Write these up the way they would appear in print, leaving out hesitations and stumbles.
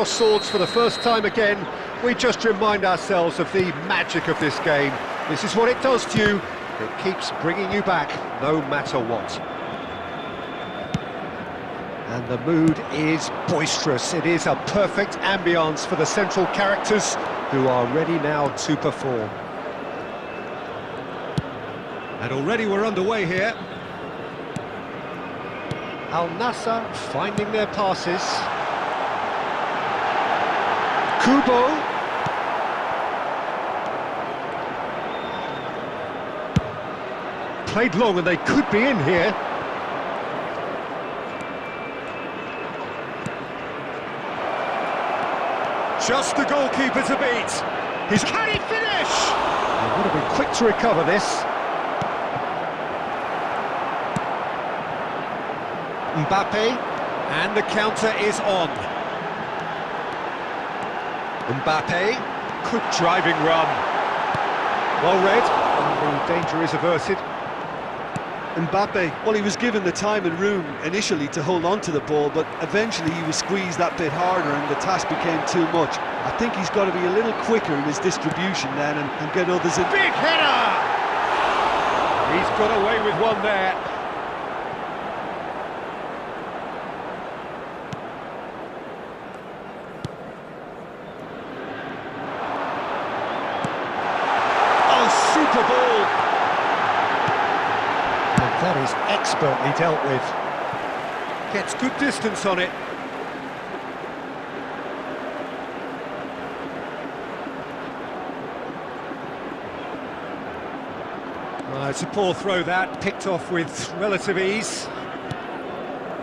Swords for the first time again, we just remind ourselves of the magic of this game. This is what it does to you. It keeps bringing you back, no matter what. And the mood is boisterous. It is a perfect ambience for the central characters who are ready now to perform. And already we're underway here. Al Nassr finding their passes. Kubo. Played long and they could be in here. Just the goalkeeper to beat. Can he finish? He would have been quick to recover this. Mbappe, and the counter is on. Mbappe, good driving run. Well read, and the danger is averted. Mbappe, well, he was given the time and room initially to hold on to the ball, but eventually he was squeezed that bit harder and the task became too much. I think he's got to be a little quicker in his distribution then and get others in. Big header! He's got away with one there. Super ball. And that is expertly dealt with. Gets good distance on it. It's a poor throw that, picked off with relative ease.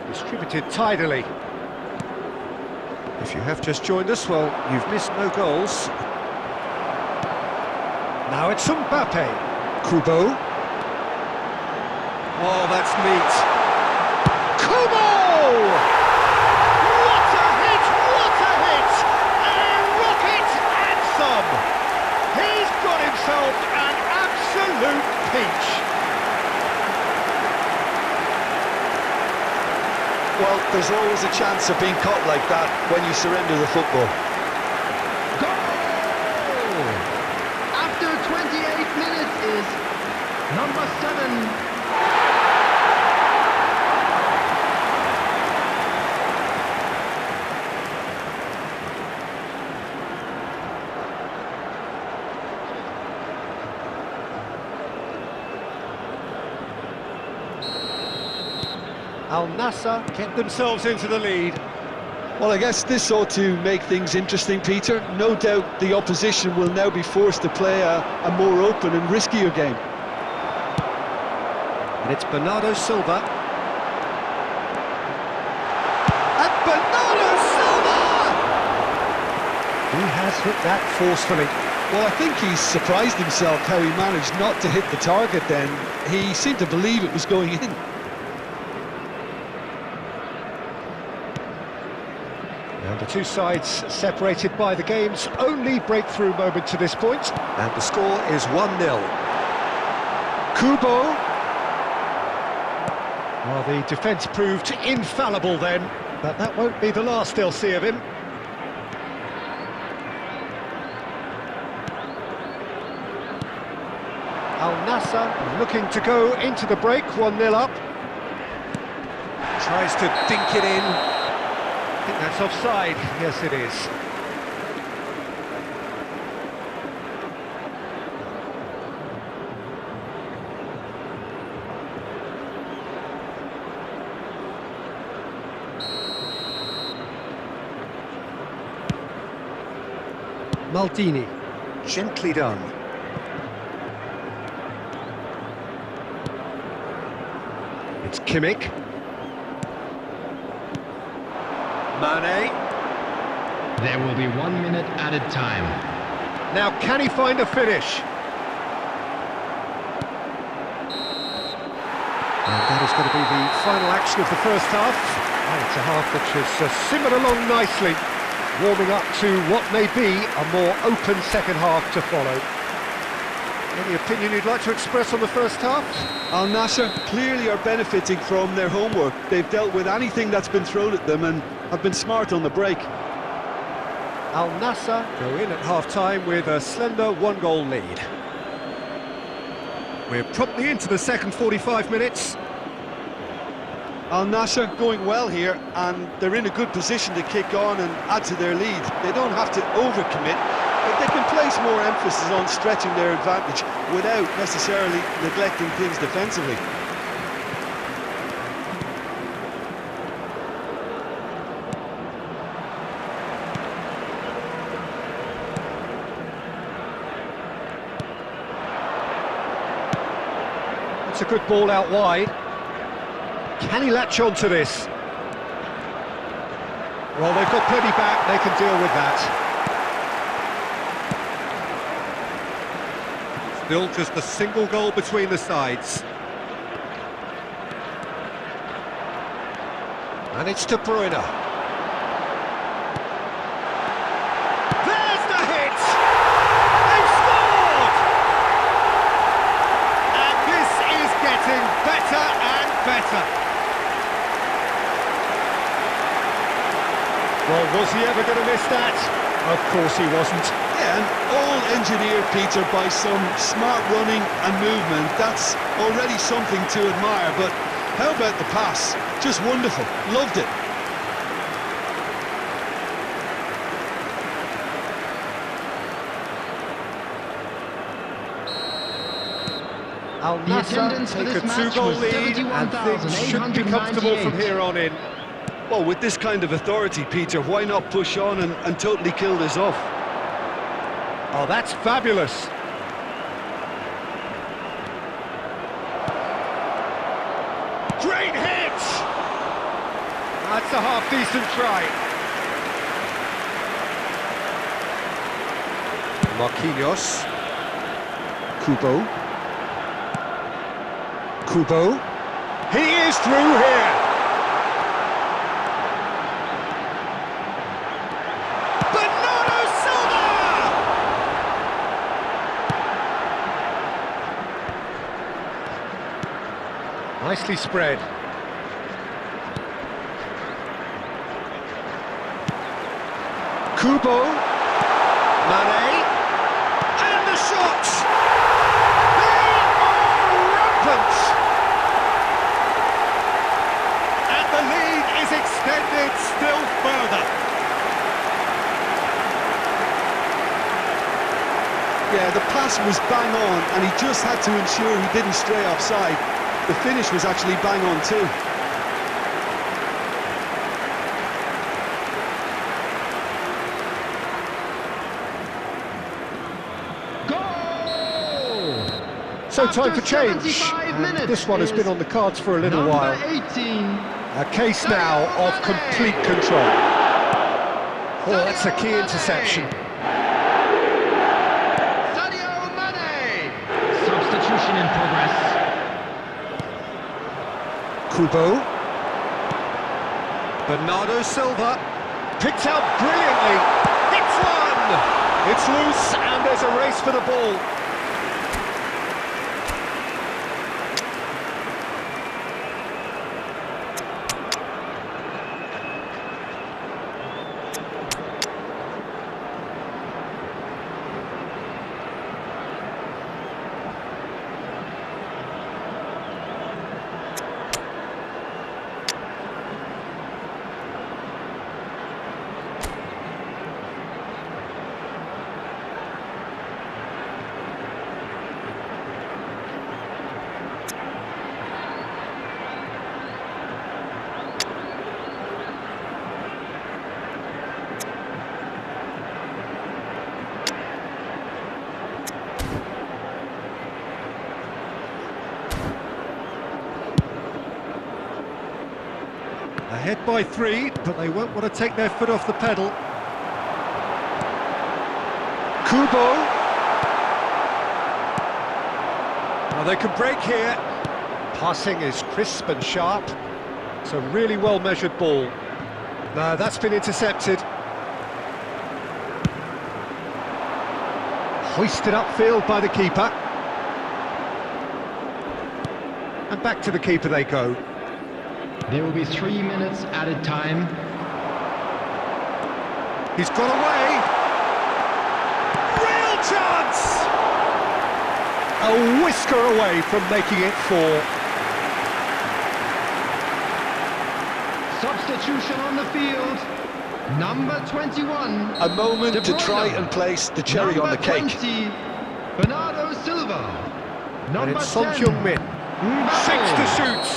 Distributed tidily. If you have just joined us, well, you've missed no goals. Now it's Mbappe. Kubo. Oh, that's neat. Kubo! What a hit! What a hit! A rocket anthem! He's got himself an absolute peach. Well, there's always a chance of being caught like that when you surrender the football. After 28 minutes is number 7. Al Nassr get themselves into the lead. Well, I guess this ought to make things interesting, Peter. No doubt the opposition will now be forced to play a more open and riskier game. And it's Bernardo Silva. And Bernardo Silva! He has hit that forcefully. Well, I think he's surprised himself how he managed not to hit the target then. He seemed to believe it was going in. And the two sides separated by the game's only breakthrough moment to this point. And the score is 1-0. Kubo. Well, the defence proved infallible then, but that won't be the last they'll see of him. Al Nassr looking to go into the break, 1-0 up. Tries to dink it in. I think that's offside. Yes, it is. Maldini, gently done. It's Kimmich. Mane. There will be 1 minute added time. Now, can he find a finish? And that is going to be the final action of the first half. And it's a half which has simmered along nicely, warming up to what may be a more open second half to follow. Any opinion you'd like to express on the first half? Al Nassr clearly are benefiting from their homework. They've dealt with anything that's been thrown at them and have been smart on the break. Al Nassr go in at half-time with a slender one-goal lead. We're promptly into the second 45 minutes. Al Nassr going well here, and they're in a good position to kick on and add to their lead. They don't have to overcommit, but they can place more emphasis on stretching their advantage without necessarily neglecting things defensively. It's a good ball out wide. Can he latch on to this? Well, they've got plenty back, they can deal with that. Still just a single goal between the sides. And it's De Bruyne. There's the hit! They've scored! And this is getting better and better. Well, was he ever going to miss that? Of course he wasn't. Yeah, and all engineered, Peter, by some smart running and movement. That's already something to admire, but how about the pass? Just wonderful. Loved it. Al The attendance Nassr for take a this match two-goal was lead, and things should be comfortable from 71,898. here on in. Well, with this kind of authority, Peter, why not push on and totally kill this off? Oh, that's fabulous. Great hit! That's a half-decent try. Marquinhos. Kubo. He is through here. Bernardo Silva! Nicely spread. Kubo. Mane. And the shots! They are rampant! And the lead is extended still further. Yeah, the pass was bang on, and he just had to ensure he didn't stray offside. The finish was actually bang on too. Goal! So time After for change. 75 And minutes this one has been is on the cards for a little Number while. 18. A case now of complete control. Oh, that's a key interception. Sadio Mane. Substitution in progress. Kubo. Bernardo Silva. Picked out brilliantly. It's one! It's loose and there's a race for the ball. Ahead by 3, but they won't want to take their foot off the pedal. Kubo. Well, they can break here. Passing is crisp and sharp. It's a really well-measured ball. No, that's been intercepted. Hoisted upfield by the keeper. And back to the keeper they go. There will be 3 minutes added time. He's got away. Real chance! A whisker away from making it 4. Substitution on the field. Number 21. A moment De to Bruyne. try and place the cherry on the cake. Number 20, Bernardo Silva. And Number it's Son 10, Heung-min. Mbappe. 6 to shoot.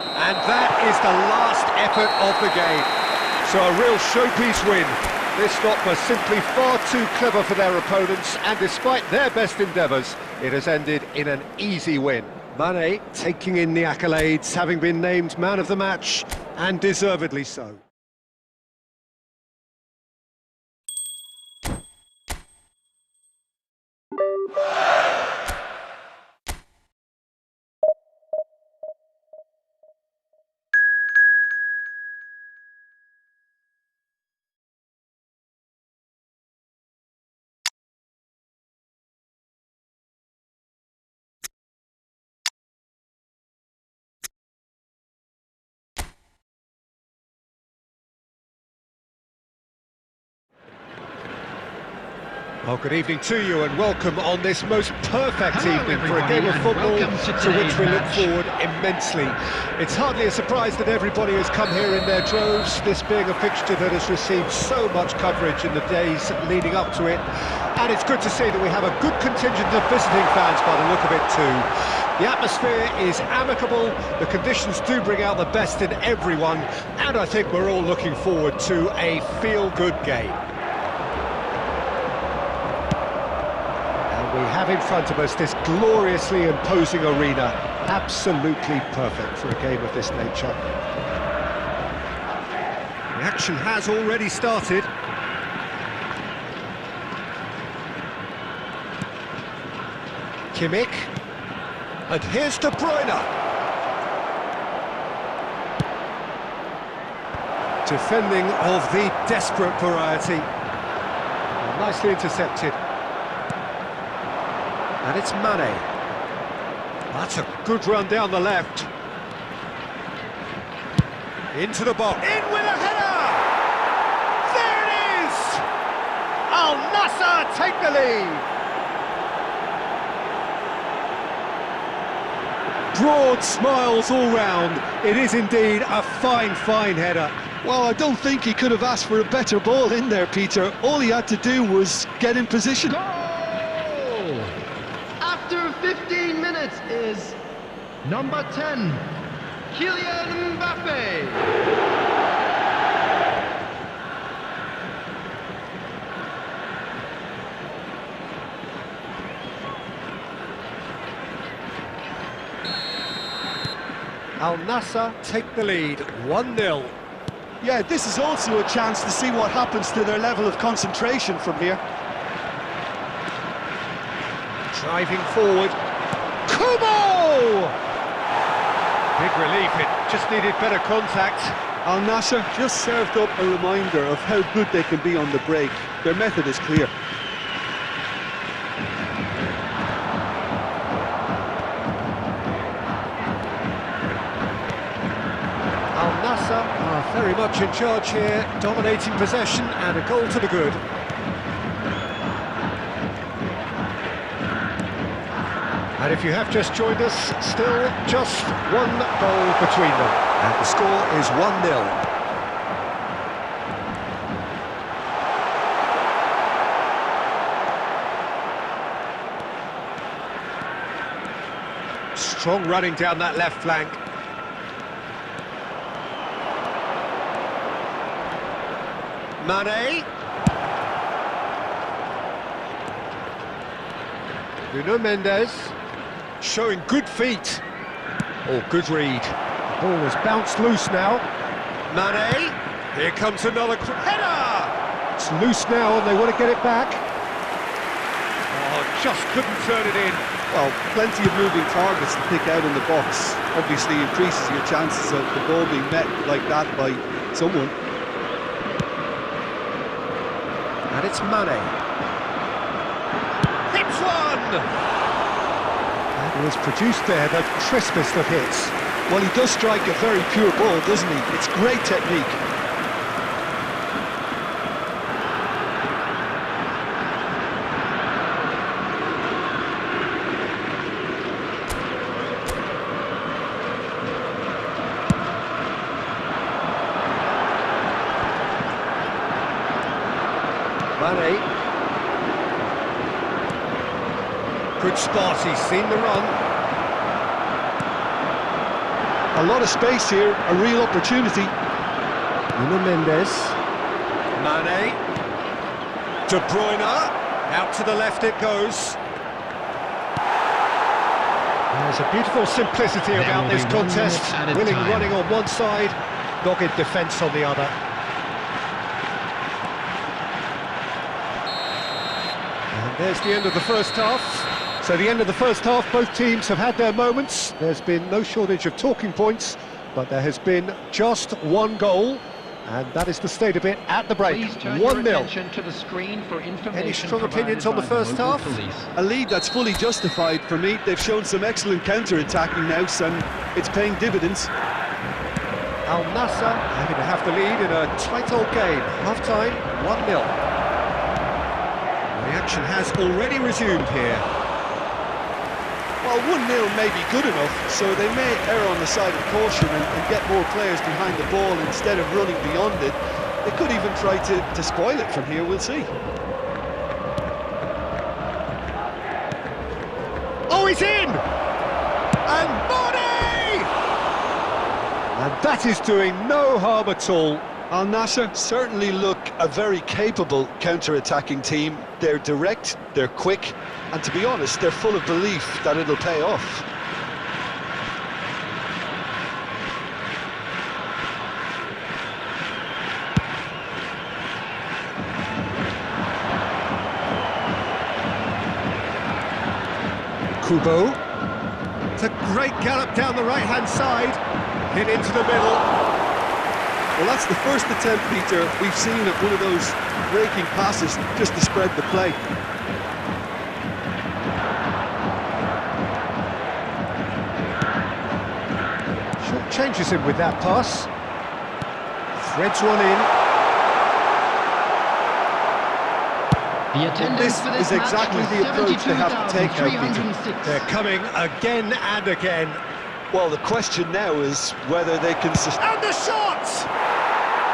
And that is the last effort of the game. So a real showpiece win. This lot were simply far too clever for their opponents, and despite their best endeavours, it has ended in an easy win. Mane taking in the accolades, having been named man of the match, and deservedly so. Well, good evening to you and welcome on this most perfect Hello, evening for a game of everybody, and football welcome to to which today's we look match. forward immensely. It's hardly a surprise that everybody has come here in their droves, this being a fixture that has received so much coverage in the days leading up to it. And it's good to see that we have a good contingent of visiting fans by the look of it too. The atmosphere is amicable, the conditions do bring out the best in everyone, and I think we're all looking forward to a feel-good game. We have in front of us this gloriously imposing arena, absolutely perfect for a game of this nature. The action has already started. Kimmich, and here's De Bruyne. Defending of the desperate variety. Nicely intercepted. And it's Mane. That's a good run down the left. Into the box. In with a header! There it is! Al Nassr take the lead! Broad smiles all round. It is indeed a fine, fine header. Well, I don't think he could have asked for a better ball in there, Peter. All he had to do was get in position. Goal! After 15 minutes is number 10, Kylian Mbappe. Al Nassr take the lead, 1-0. Yeah, this is also a chance to see what happens to their level of concentration from here. Driving forward. Kubo! Big relief, it just needed better contact. Al Nassr just served up a reminder of how good they can be on the break. Their method is clear. Al Nassr are very much in charge here, dominating possession and a goal to the good. And if you have just joined us, still just one goal between them. And the score is 1-0. Strong running down that left flank. Mane. Nuno Mendes. Showing good feet. Oh, good read. The ball has bounced loose now. Mane. Here comes another header! It's loose now and they want to get it back. Oh, just couldn't turn it in. Well, plenty of moving targets to pick out in the box. Obviously increases your chances of the ball being met like that by someone. And it's Mane. Hits one! That was produced there, the crispest of hits. Well, he does strike a very pure ball, doesn't he? It's great technique. Mane. Good spot, he's seen the run. A lot of space here, a real opportunity. Nuno Mendes. Mane. De Bruyne. Out to the left it goes. There's a beautiful simplicity about this contest. Willing running on one side, dogged defence on the other. And there's the end of the first half. So the end of the first half, both teams have had their moments. There's been no shortage of talking points, but there has been just one goal, and that is the state of it at the break. 1-0. To the screen for information. Any strong opinions on the first half? A lead that's fully justified for me. They've shown some excellent counter-attacking now, and it's paying dividends. Al Nassr happy to have the lead in a tight old game. Half-time, 1-0. The action has already resumed here. Well, 1-0 may be good enough, so they may err on the side of caution and get more players behind the ball instead of running beyond it. They could even try to spoil it from here, we'll see. Oh, he's in! And Mane! And that is doing no harm at all. Al Nassr certainly look a very capable counter-attacking team. They're direct, they're quick, and to be honest, they're full of belief that it'll pay off. Kubo. It's a great gallop down the right-hand side. Hit into the middle. Well, that's the first attempt, Peter, we've seen at one of those breaking passes just to spread the play. Short changes him with that pass. Threads one in. The attendance This is exactly the approach they have to take now, Peter. They're coming again and again. Well, the question now is whether they can sustain... And the shot!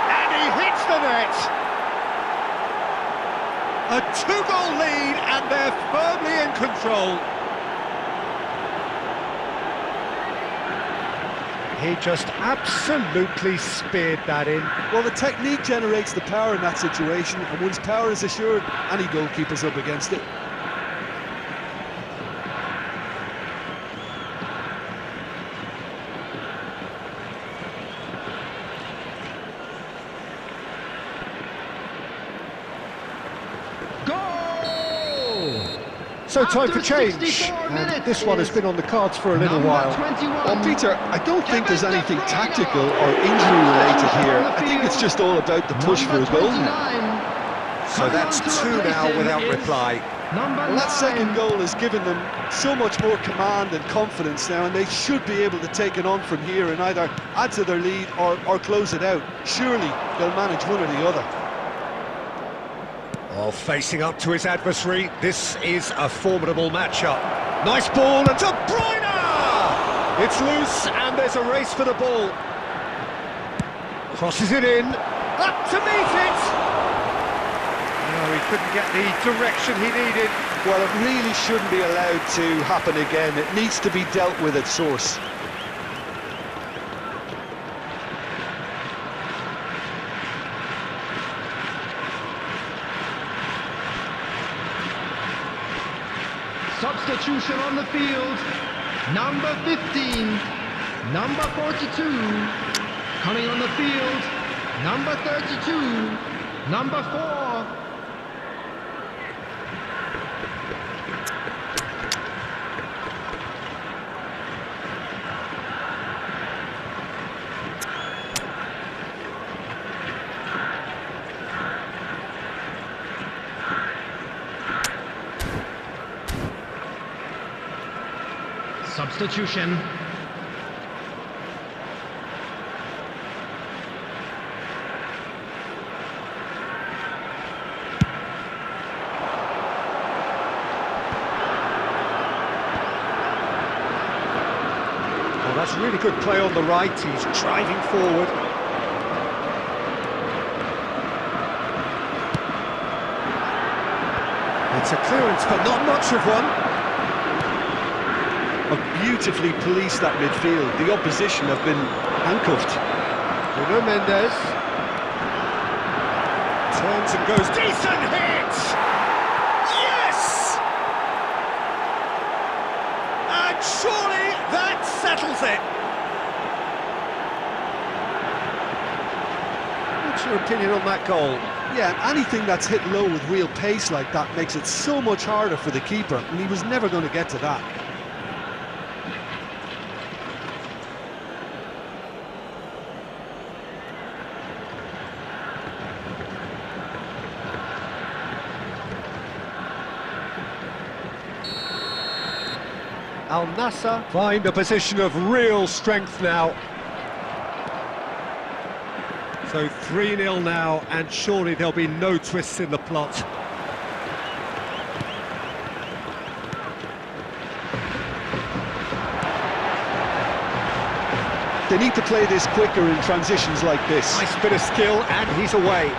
And he hits the net! A two-goal lead, and they're firmly in control. He just absolutely speared that in. Well, the technique generates the power in that situation, and once power is assured, any goalkeeper's up against it. So time for change, and this one has been on the cards for a little while. Well, Peter, I don't think there's anything tactical or injury-related here. I think it's just all about the push for a goal now. So that's two now without reply. Well, that second goal has given them so much more command and confidence now, and they should be able to take it on from here and either add to their lead or close it out. Surely they'll manage one or the other. Oh, facing up to his adversary, this is a formidable matchup. Nice ball, and De Bruyne! It's loose, and there's a race for the ball. Crosses it in, up to meet it! No, he couldn't get the direction he needed. Well, it really shouldn't be allowed to happen again. It needs to be dealt with at source. Substitution on the field. Number 15, number 42. Coming on the field, number 32, number 4. Substitution. Oh, that's really good play on the right. He's driving forward. It's a clearance, but not much of one. Beautifully policed that midfield. The opposition have been handcuffed. Bruno Mendes. Turns and goes. Decent hit! Yes! And surely that settles it. What's your opinion on that goal? Yeah, anything that's hit low with real pace like that makes it so much harder for the keeper, and he was never going to get to that. Al Nassr find a position of real strength now. So 3-0 now, and surely there'll be no twists in the plot. They need to play this quicker in transitions like this. Nice bit of skill, and he's away.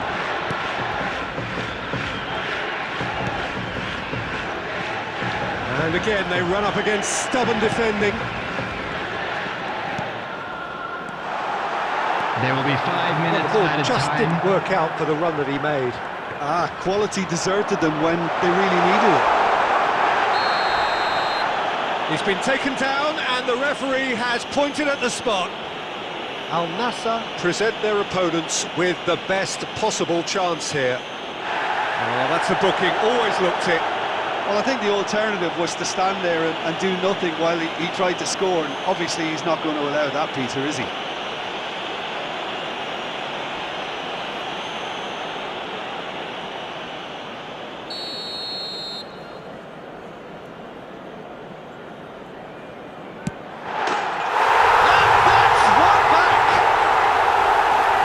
And again, they run up against stubborn defending. There will be 5 minutes The ball added just time. didn't work out for the run that he made. Quality deserted them when they really needed it. He's been taken down, and the referee has pointed at the spot. Al Nassr present their opponents with the best possible chance here. Oh, that's a booking, always looked it. Well, I think the alternative was to stand there and do nothing while he tried to score, and obviously he's not going to allow that, Peter, is he?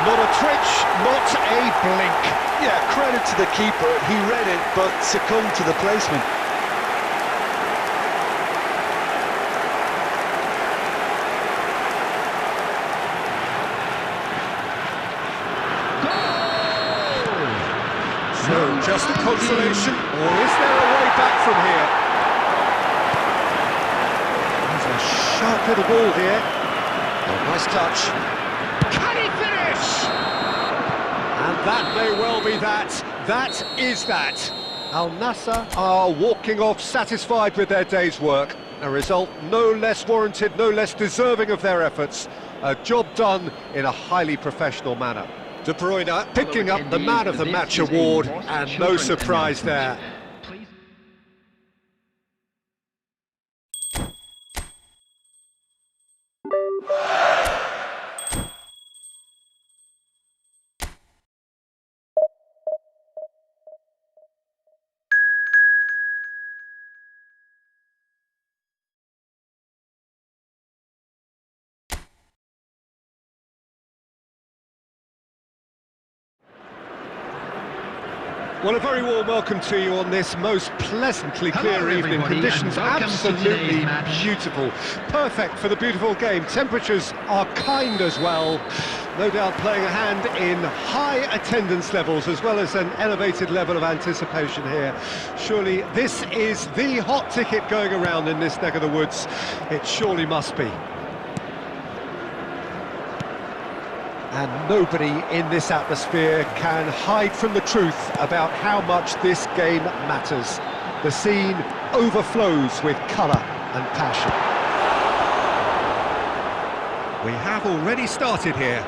Not a twitch, not a blink. Yeah, credit to the keeper. He read it, but succumbed to the placement. So, just a consolation, or is there a way back from here? There's a sharp little ball here. Oh, nice touch. Can he finish? And that may well be that. That is that. Al Nassr are walking off satisfied with their day's work. A result no less warranted, no less deserving of their efforts. A job done in a highly professional manner. De Bruyne picking up the Man of the Match award, and no surprise there. Well, a very warm welcome to you on this most pleasantly clear evening. Conditions absolutely beautiful. Perfect for the beautiful game. Temperatures are kind as well. No doubt playing a hand in high attendance levels as well as an elevated level of anticipation here. Surely this is the hot ticket going around in this neck of the woods. It surely must be. And nobody in this atmosphere can hide from the truth about how much this game matters. The scene overflows with colour and passion. We have already started here.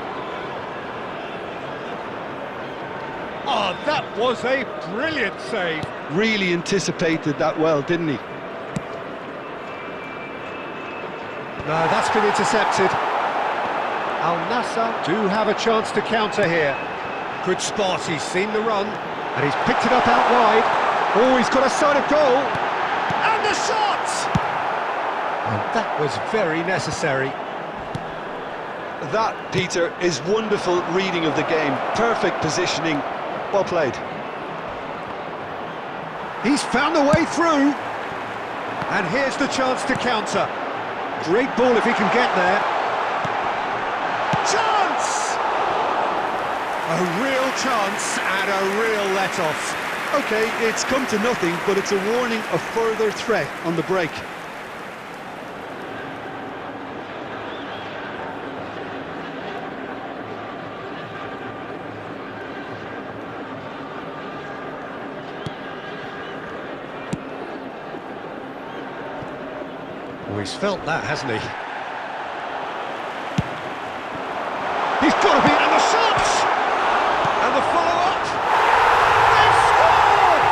Oh, that was a brilliant save. Really anticipated that well, didn't he? No, that's been intercepted. Al Nassr do have a chance to counter here. Good spot, he's seen the run, and he's picked it up out wide. Oh, he's got a sight of goal! And the shot! And that was very necessary. That, Peter, is wonderful reading of the game. Perfect positioning. Well played. He's found a way through. And here's the chance to counter. Great ball if he can get there. Chance! A real chance and a real let-off. OK, it's come to nothing, but it's a warning of further threat on the break. Oh, he's felt that, hasn't he? He's got to be, and the shots! And the follow-up! They've scored!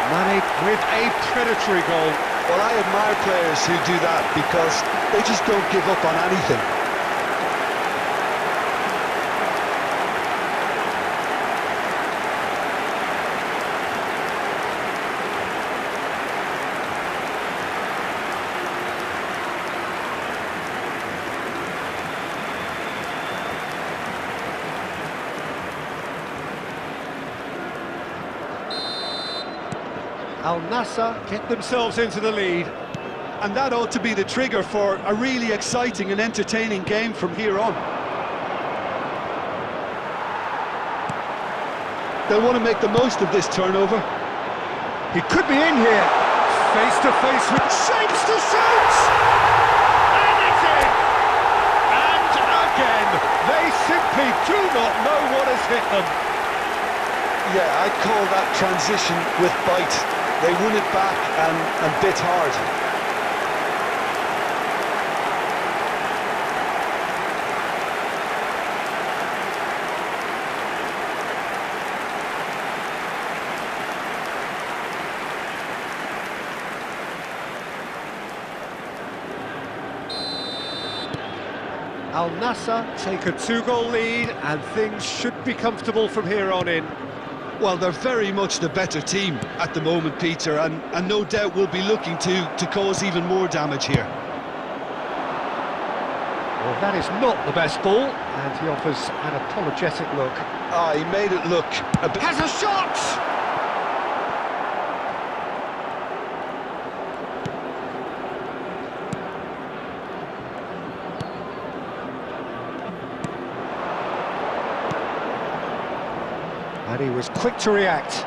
Mane with a predatory goal. Well, I admire players who do that because they just don't give up on anything. Al Nassr get themselves into the lead. And that ought to be the trigger for a really exciting and entertaining game from here on. They'll want to make the most of this turnover. He could be in here. Face to face with shapes to shoot! And it's in! And again, they simply do not know what has hit them. Yeah, I'd call that transition with bite. They won it back and bit hard. Al Nassr take a 2-goal lead and things should be comfortable from here on in. Well, they're very much the better team at the moment, Peter, and no doubt will be looking to cause even more damage here. Well, that is not the best ball, and he offers an apologetic look. Ah, he made it look a bit... Has a shot! And he was quick to react.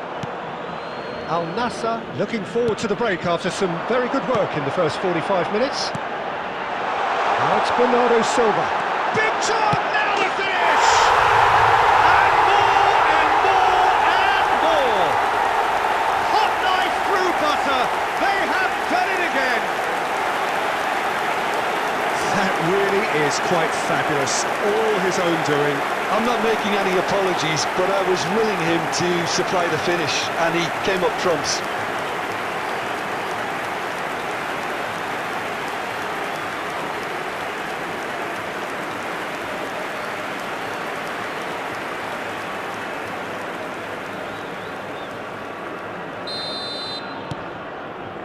Al Nassr looking forward to the break after some very good work in the first 45 minutes. Now it's Bernardo Silva. Big shot, now the finish! And more and more and more! Hot knife through butter, they have done it again! That really is quite fabulous, all his own doing. I'm not making any apologies, but I was willing him to supply the finish, and he came up trumps.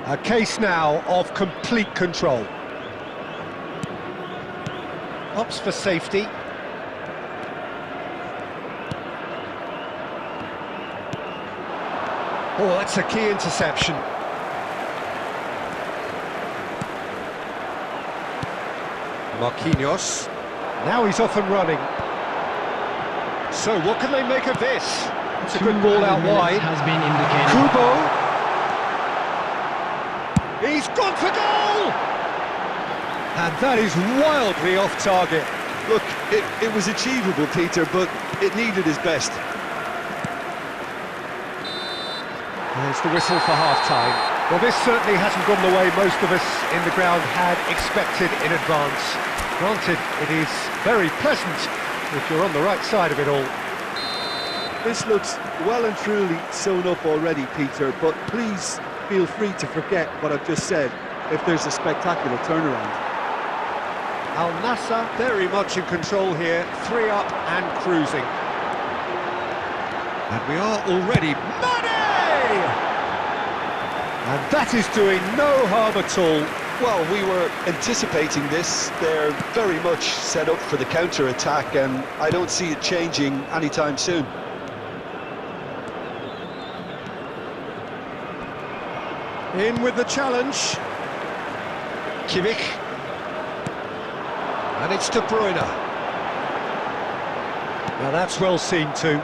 A case now of complete control. Opts for safety. Oh, that's a key interception. Marquinhos. Now he's off and running. So what can they make of this? It's a good ball out wide. Has been indicated. Kubo. He's gone for goal! And that is wildly off target. Look, it was achievable, Peter, but it needed his best. There's the whistle for half-time. Well, this certainly hasn't gone the way most of us in the ground had expected in advance. Granted, it is very pleasant if you're on the right side of it all. This looks well and truly sewn up already, Peter, but please feel free to forget what I've just said if there's a spectacular turnaround. Al Nassr very much in control here, 3 up and cruising. And we are already... And that is doing no harm at all. Well, we were anticipating this. They're very much set up for the counter-attack, and I don't see it changing anytime soon. In with the challenge. Kimmich. And it's De Bruyne. Now that's well seen too.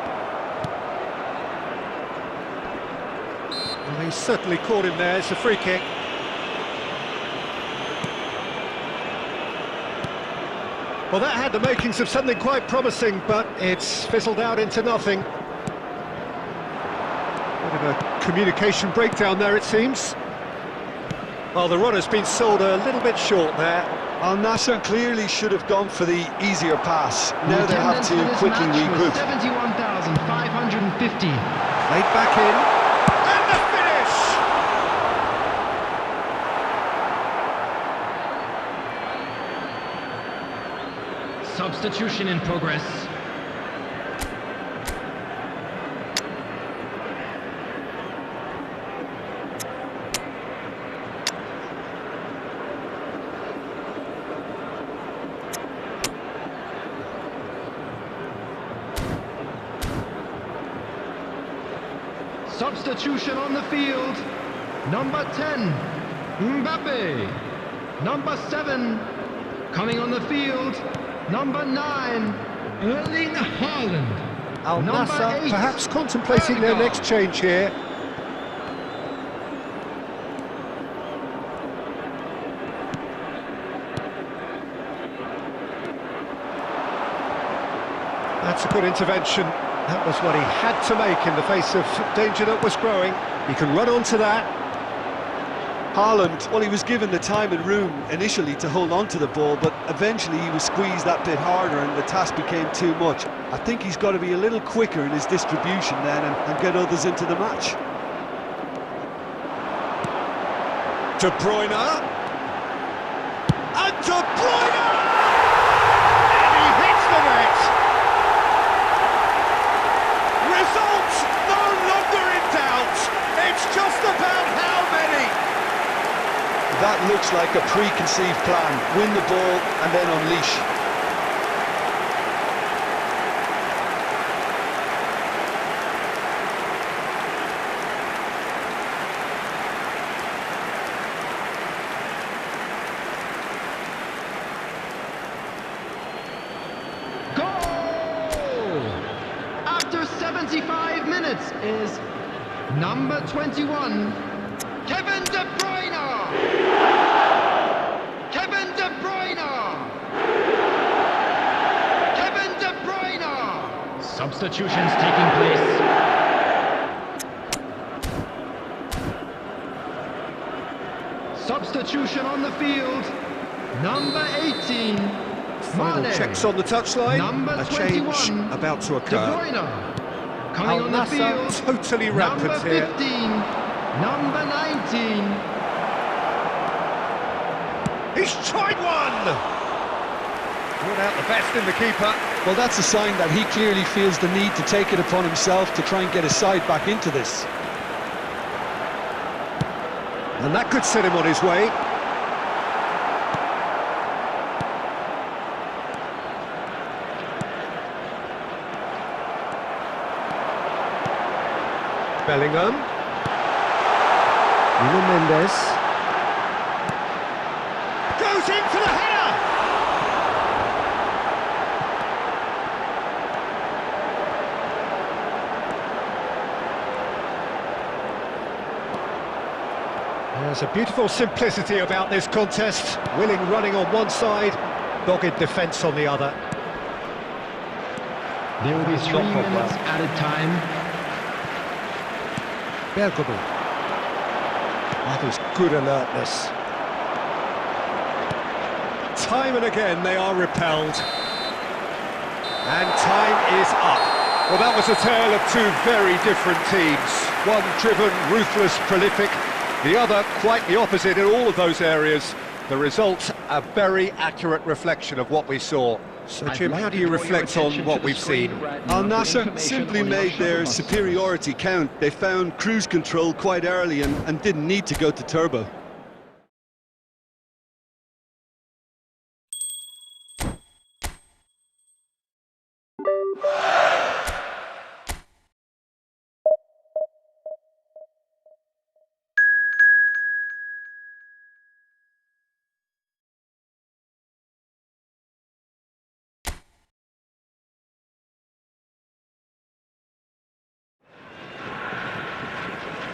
Well, he's certainly caught him there. It's a free kick. Well, that had the makings of something quite promising, but it's fizzled out into nothing. Bit of a communication breakdown there, it seems. Well, the runner's been sold a little bit short there. Al Nassr clearly should have gone for the easier pass. Now they have to quickly regroup. 71,550. Played back in. And the finish! Substitution in progress. Substitution on the field. Number 10, Mbappe. Number 7, coming on the field. Number 9, Erling Haaland. Al Number Nassr 8, perhaps contemplating their next change here. That's a good intervention. That was what he had to make in the face of danger that was growing. He can run onto that. Haaland, well, he was given the time and room initially to hold on to the ball, but eventually he was squeezed that bit harder and the task became too much. I think he's got to be a little quicker in his distribution then and get others into the match. De Bruyne. And De Bruyne! And he hits the net! Result no longer in doubt. It's just about how many. That looks like a preconceived plan. Win the ball and then unleash. Goal! After 75 minutes is number 21, Kevin De Bruyne! Kevin De Bruyne! Kevin De Bruyne! Substitutions taking place. Substitution on the field. Number 18, Final Mane. checks on the touchline. Number A change 21, about to De occur. Bruyne. Coming Al on the Nassr field. totally rampant Number here. 15, number 19. He's tried one! Brought out the best in the keeper. Well, that's a sign that he clearly feels the need to take it upon himself to try and get his side back into this. And that could set him on his way. Bellingham. Nuno Mendes. Goes in for the header! There's a beautiful simplicity about this contest. Willing running on one side, dogged defence on the other. There will be 3 minutes added time. Bergamo. That is good alertness. Time and again they are repelled. And time is up. Well, that was a tale of two very different teams. One driven, ruthless, prolific. The other quite the opposite in all of those areas. The result, a very accurate reflection of what we saw. So Jim, how do you reflect on what we've seen? Al Nassr simply made their superiority count. They found cruise control quite early and didn't need to go to turbo.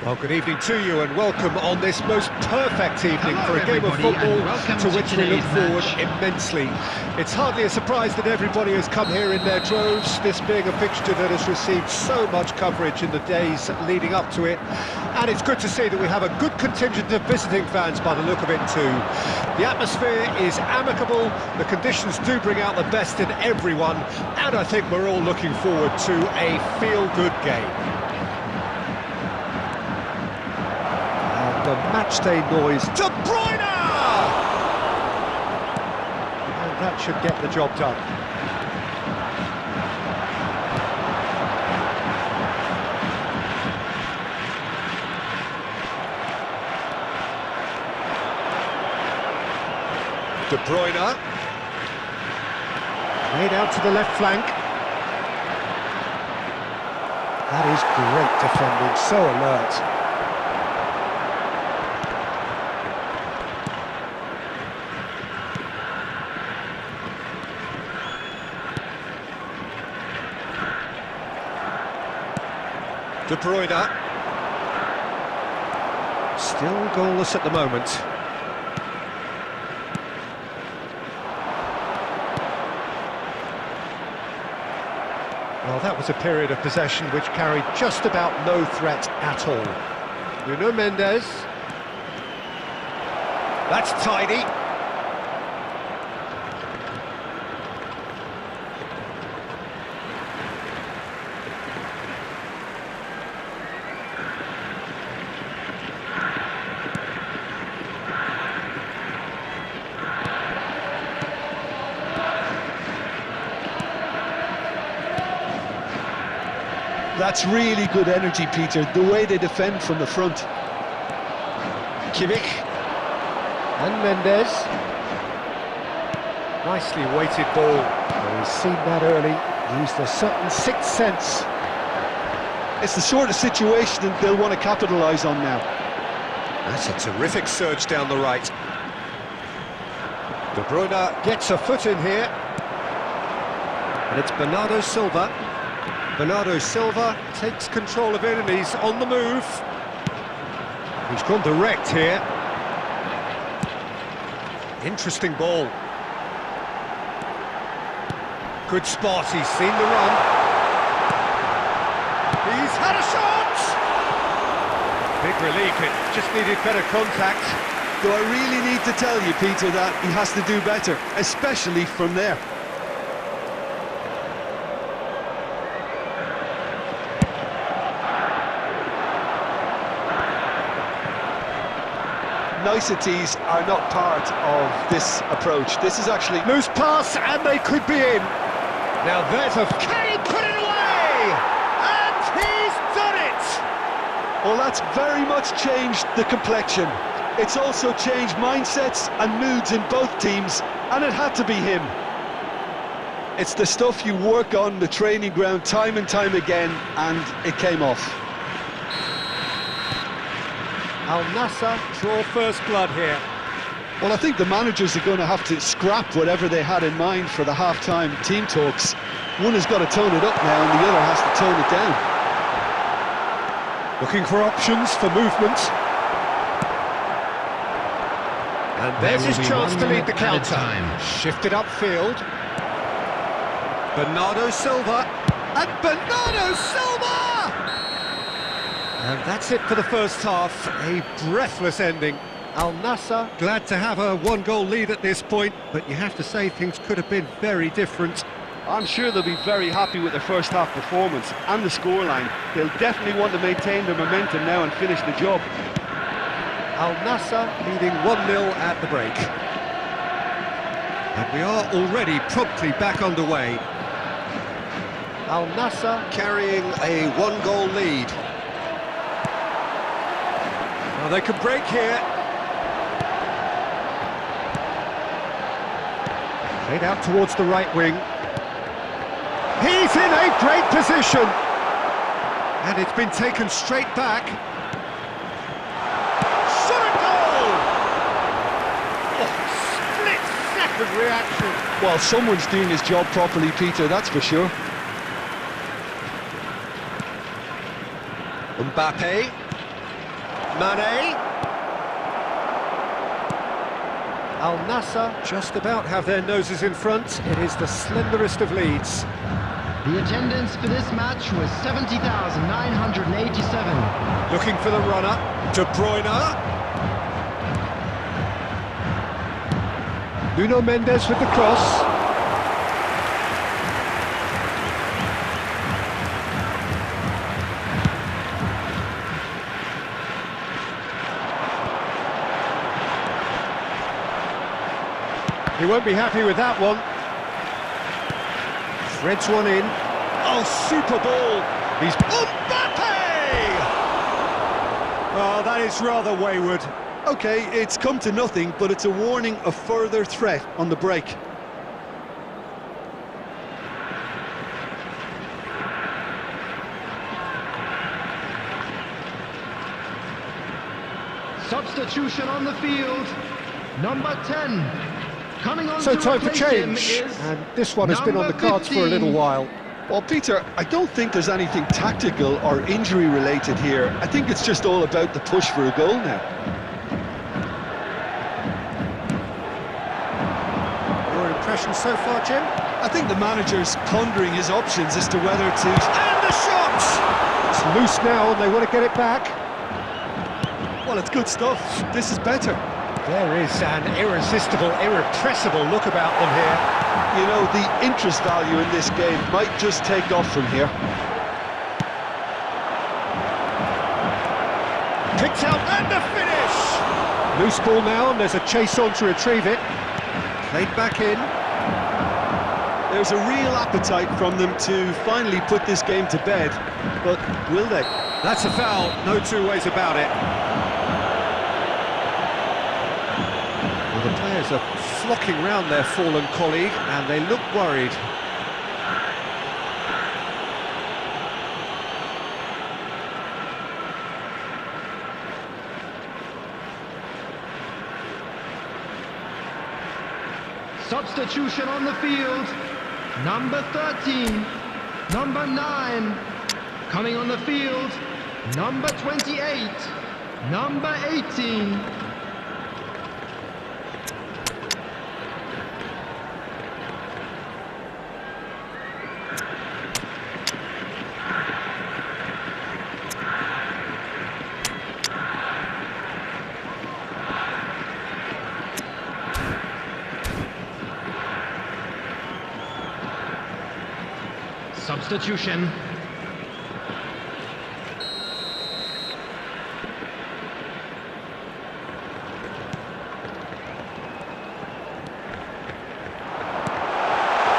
Well, good evening to you and welcome on this most perfect evening Hello, for a game of everybody, football and welcome to to which we look today's forward match. immensely. It's hardly a surprise that everybody has come here in their droves, this being a fixture that has received so much coverage in the days leading up to it. And it's good to see that we have a good contingent of visiting fans by the look of it too. The atmosphere is amicable, the conditions do bring out the best in everyone, and I think we're all looking forward to a feel-good game. The matchday noise. De Bruyne! And that should get the job done. De Bruyne. Made out to the left flank. That is great defending, so alert. De Bruyne. Still goalless at the moment. Well, that was a period of possession which carried just about no threat at all. Nuno Mendes. That's tidy. That's really good energy, Peter, the way they defend from the front. Kimmich. And Mendes. Nicely weighted ball. Well, he's seen that early, used a certain sixth sense. It's the sort of situation that they'll want to capitalise on now. That's a terrific surge down the right. De Bruyne gets a foot in here. And it's Bernardo Silva. Bernardo Silva takes control of it and he's on the move. He's gone direct here. Interesting ball. Good spot, he's seen the run. He's had a shot! Big relief, it just needed better contact. Do I really need to tell you, Peter, that he has to do better, especially from there? Niceties are not part of this approach. This is actually... Loose pass and they could be in. Now there's a... Can he put it away? And he's done it! Well, that's very much changed the complexion. It's also changed mindsets and moods in both teams, and it had to be him. It's the stuff you work on the training ground time and time again, and it came off. Al Nassr draw first blood here. Well, I think the managers are going to have to scrap whatever they had in mind for the half-time team talks. One has got to tone it up now, and the other has to tone it down. Looking for options for movement. And there's his chance to lead the counter. Shifted upfield. Bernardo Silva. And Bernardo Silva! And that's it for the first half. A breathless ending. Al Nassr glad to have a one-goal lead at this point, but you have to say things could have been very different. I'm sure they'll be very happy with their first half performance and the scoreline. They'll definitely want to maintain their momentum now and finish the job. Al Nassr leading 1-0 at the break. And we are already promptly back underway. Al Nassr carrying a one-goal lead. Now they can break here. Played out towards the right wing. He's in a great position. And it's been taken straight back. Shot a goal! Oh, split-second reaction. Well, someone's doing his job properly, Peter, that's for sure. Mbappe. Mane. Al Nassr just about have their noses in front. It is the slenderest of leads. The attendance for this match was 70,987. Looking for the runner. De Bruyne. Nuno Mendes with the cross. He won't be happy with that one. Threads one in. Oh, super ball! He's... Mbappe! Oh, that is rather wayward. Okay, it's come to nothing, but it's a warning of further threat on the break. Substitution on the field. Number 10. Coming on So to time for replace him change, is and this one has been on the cards for a little 15. while. Well, Peter, I don't think there's anything tactical or injury-related here. I think it's just all about the push for a goal now. Your impression so far, Jim? I think the manager's pondering his options as to whether to... And the shot! It's loose now, and they want to get it back. Well, it's good stuff. This is better. There is an irresistible, irrepressible look about them here. You know, the interest value in this game might just take off from here. Picked out and the finish! Loose ball now, and there's a chase on to retrieve it. Played back in. There's a real appetite from them to finally put this game to bed, but will they? That's a foul, no two ways about it. The players are flocking round their fallen colleague, and they look worried. Substitution on the field. Number 13. Number 9. Coming on the field. Number 28. Number 18. Substitution.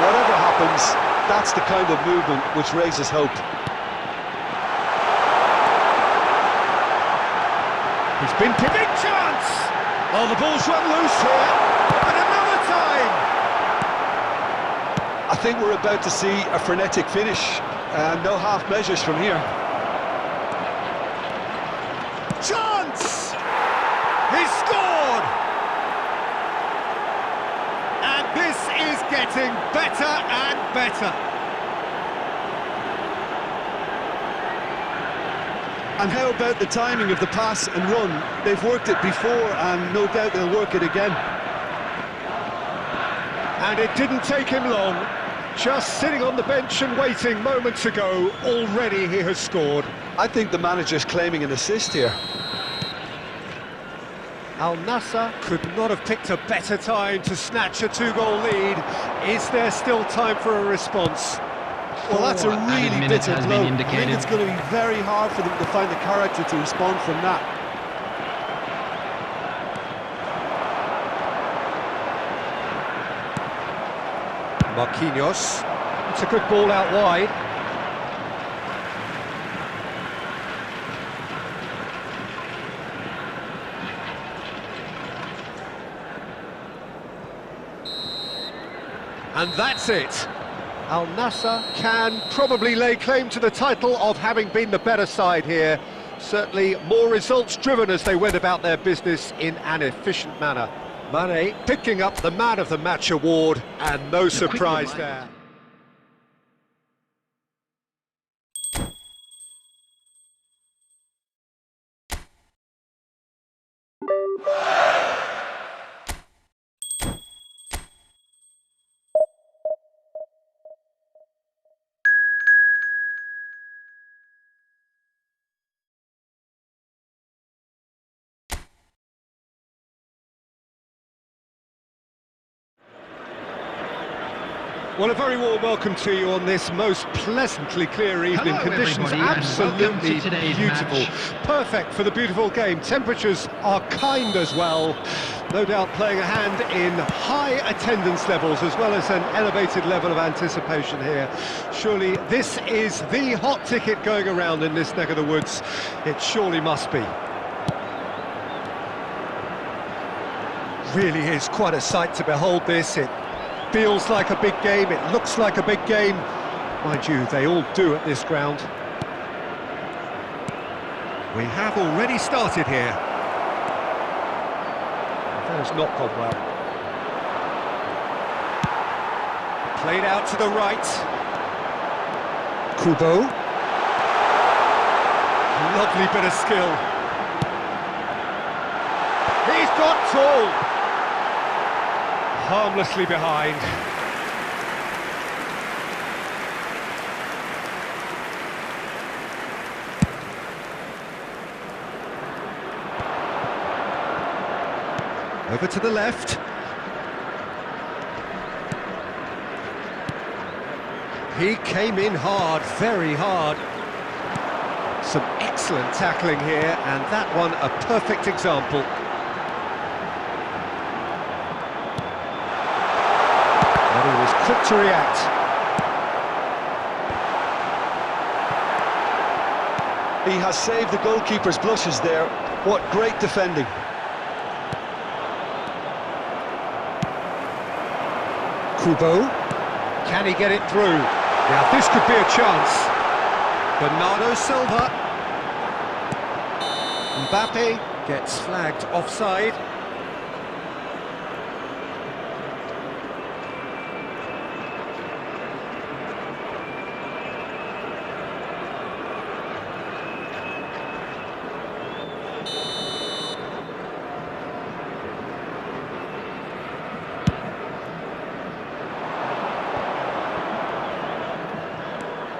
Whatever happens, that's the kind of movement which raises hope. He's been big chance! Oh, the ball's run loose here, and another time! I think we're about to see a frenetic finish, and no half measures from here. Chance! He's scored! And this is getting better and better. And how about the timing of the pass and run? They've worked it before, and no doubt they'll work it again. And it didn't take him long. Just sitting on the bench and waiting moments ago, already he has scored. I think the manager's claiming an assist here. Al Nassr could not have picked a better time to snatch a two-goal lead. Is there still time for a response? Well, that's a Added really minutes bitter has blow. been I think indicated. it's going to be very hard for them to find the character to respond from that. Marquinhos. It's a good ball out wide. And that's it. Al Nassr can probably lay claim to the title of having been the better side here. Certainly more results-driven as they went about their business in an efficient manner. Mane picking up the Man of the Match award, and no surprise there. Well, a very warm welcome to you on this most pleasantly clear evening. Hello, Conditions everybody, and absolutely welcome to today's beautiful. match. Perfect for the beautiful game. Temperatures are kind as well. No doubt playing a hand in high attendance levels as well as an elevated level of anticipation here. Surely this is the hot ticket going around in this neck of the woods. It surely must be. Really is quite a sight to behold this. It feels like a big game, it looks like a big game. Mind you, they all do at this ground. We have already started here. That has not gone well. Played out to the right. Kubo. Lovely bit of skill. He's got tall. Harmlessly behind. Over to the left. He came in hard, very hard. Some excellent tackling here, and that one a perfect example. He was quick to react. He has saved the goalkeeper's blushes there. What great defending. Kubo. Can he get it through? Now this could be a chance. Bernardo Silva. Mbappe gets flagged offside.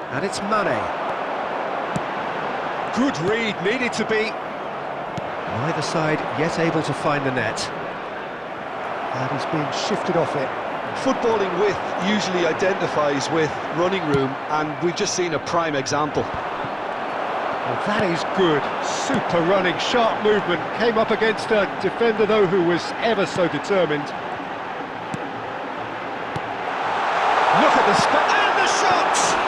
And it's Mane. Good read, needed to be. Neither side yet able to find the net. And he's being shifted off it. Footballing width usually identifies with running room, and we've just seen a prime example. Well, that is good. Super running, sharp movement. Came up against a defender, though, who was ever so determined. Look at the spot and the shot!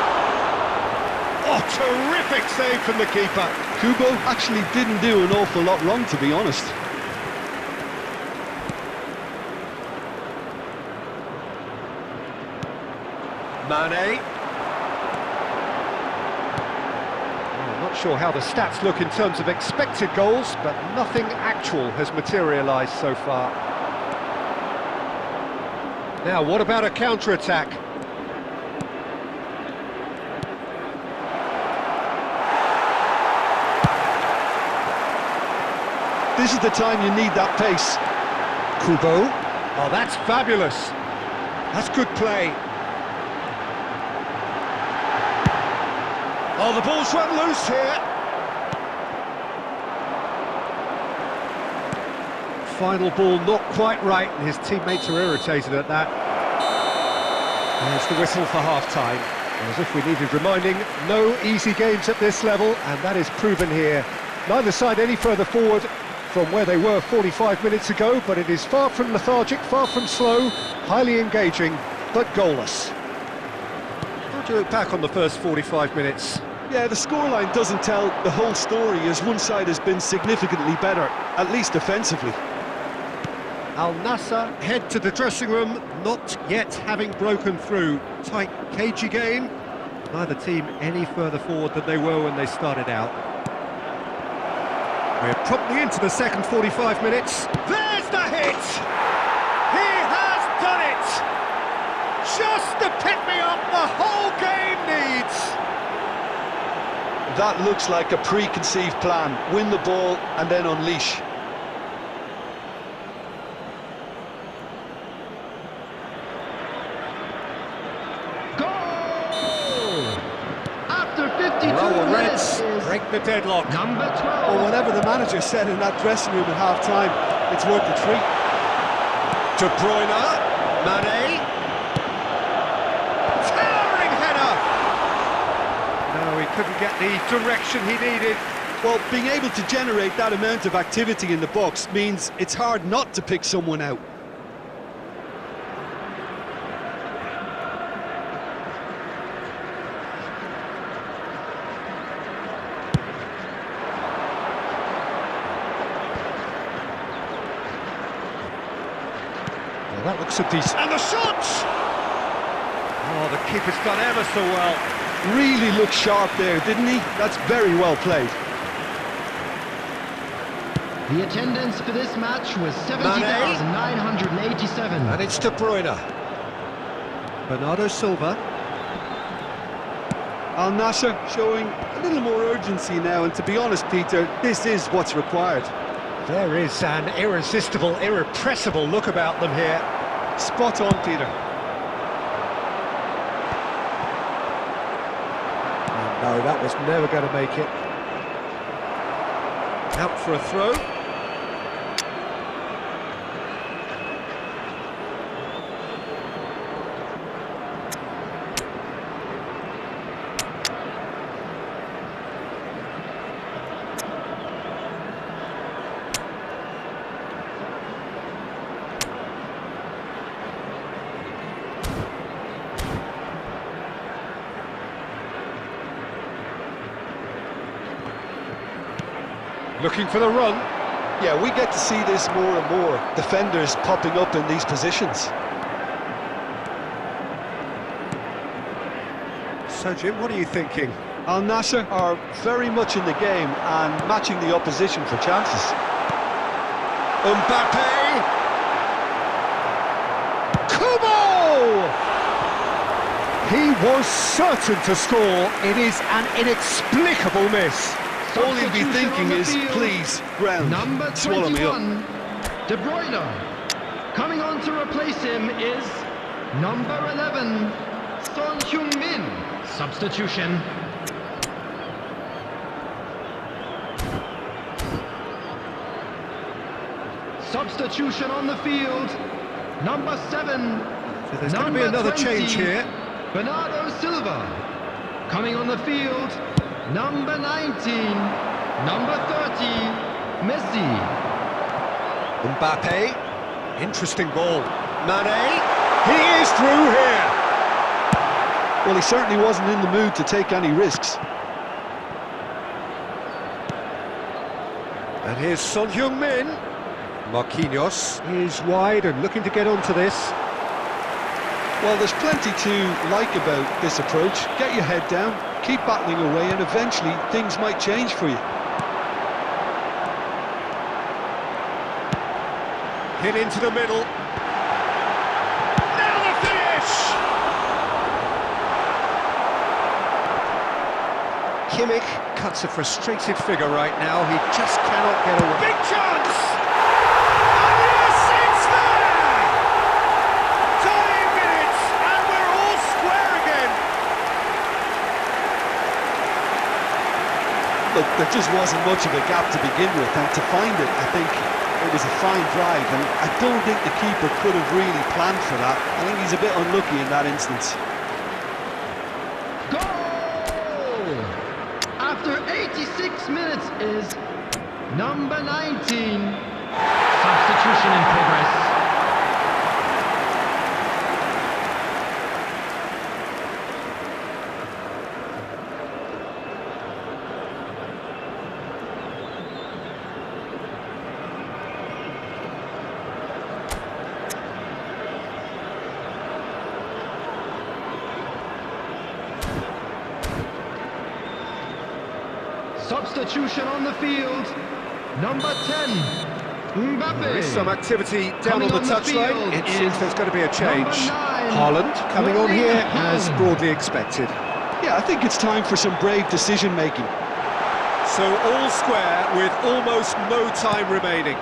Oh, terrific save from the keeper. Kubo actually didn't do an awful lot wrong, to be honest. Mane. I'm not sure how the stats look in terms of expected goals, but nothing actual has materialised so far. Now, what about a counter-attack? This is the time you need that pace. Kubo. Oh, that's fabulous. That's good play. Oh, the ball's run loose here. Final ball not quite right, and his teammates are irritated at that. There's the whistle for half-time. As if we needed reminding, no easy games at this level, and that is proven here. Neither side any further forward from where they were 45 minutes ago, but it is far from lethargic, far from slow, highly engaging, but goalless. How do you look back on the first 45 minutes? Yeah, the scoreline doesn't tell the whole story, as one side has been significantly better, at least defensively. Al Nassr head to the dressing room, not yet having broken through. Tight, cagey game. Neither team any further forward than they were when they started out. We're promptly into the second 45 minutes. There's the hit! He has done it! Just the pick-me-up the whole game needs! That looks like a preconceived plan. Win the ball and then unleash. Well, the minutes Reds is break the deadlock. number 12. Well, whatever the manager said in that dressing room at half-time, it's worth the treat. De Bruyne, Mane. Towering header! No, he couldn't get the direction he needed. Well, being able to generate that amount of activity in the box means it's hard not to pick someone out. Well, that looks a decent... And the shot! Oh, the keeper's done ever so well. Really looked sharp there, didn't he? That's very well played. The attendance for this match was 70,987. And it's De Bruyne. Bernardo Silva. Al Nassr showing a little more urgency now, and to be honest, Peter, this is what's required. There is an irresistible, irrepressible look about them here. Spot on, Peter. No, that was never going to make it. Out for a throw. Looking for the run. Yeah, we get to see this more and more. Defenders popping up in these positions. So, Jim, what are you thinking? Al Nassr are very much in the game and matching the opposition for chances. Mbappe! Kubo! He was certain to score. It is an inexplicable miss. All he'll be thinking is, please, ground, Number swallow me up. 21, De Bruyne. Coming on to replace him is number 11, Son Heung-min. Substitution. Substitution on the field, number 7. So there's going to be another change here. Bernardo Silva. Coming on the field, number 19, number 30, Messi. Mbappe. Interesting ball. Mane. He is through here. Well, he certainly wasn't in the mood to take any risks. And here's Son Heung-min. Marquinhos is wide and looking to get onto this. Well, there's plenty to like about this approach. Get your head down, keep battling away, and eventually things might change for you. Hit into the middle. Now the finish! Kimmich cuts a frustrated figure right now. He just cannot get away. Big chance! And yes, it's there! Dying minutes, and we're all square again. Look, there just wasn't much of a gap to begin with, and to find it, I think it was a fine drive, and I don't think the keeper could have really planned for that. I think he's a bit unlucky in that instance. Goal! After 86 minutes is number 19. Substitution in progress. Substitution on the field, number 10, Mbappe. There is some activity down Coming on the touchline. field It is seems there's going to be a change. number 9, Haaland coming on here as Haaland. broadly expected. Yeah, I think it's time for some brave decision-making. So all square with almost no time remaining.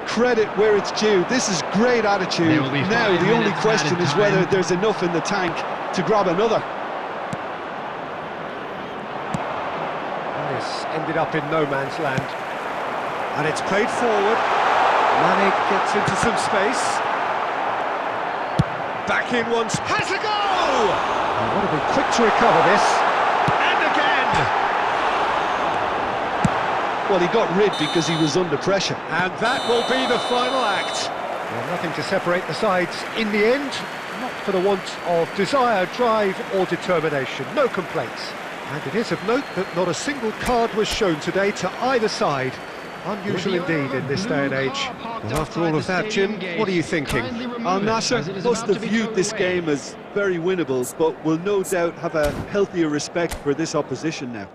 Credit where it's due. This is great attitude. There will be Now 5 the only minutes question added is whether time. there's enough in the tank to grab another. This ended up in no man's land. And it's played forward. Mane gets into some space. Back in once. Has a goal! I want to be quick to recover this. And again! Well, he got rid because he was under pressure. And that will be the final act. Well, nothing to separate the sides in the end. Not for the want of desire, drive or determination. No complaints. And it is of note that not a single card was shown today to either side. Unusual indeed in this day and age. Well, after all of that, Jim, what are you thinking? Al Nassr must have viewed this game as very winnable, but will no doubt have a healthier respect for this opposition now.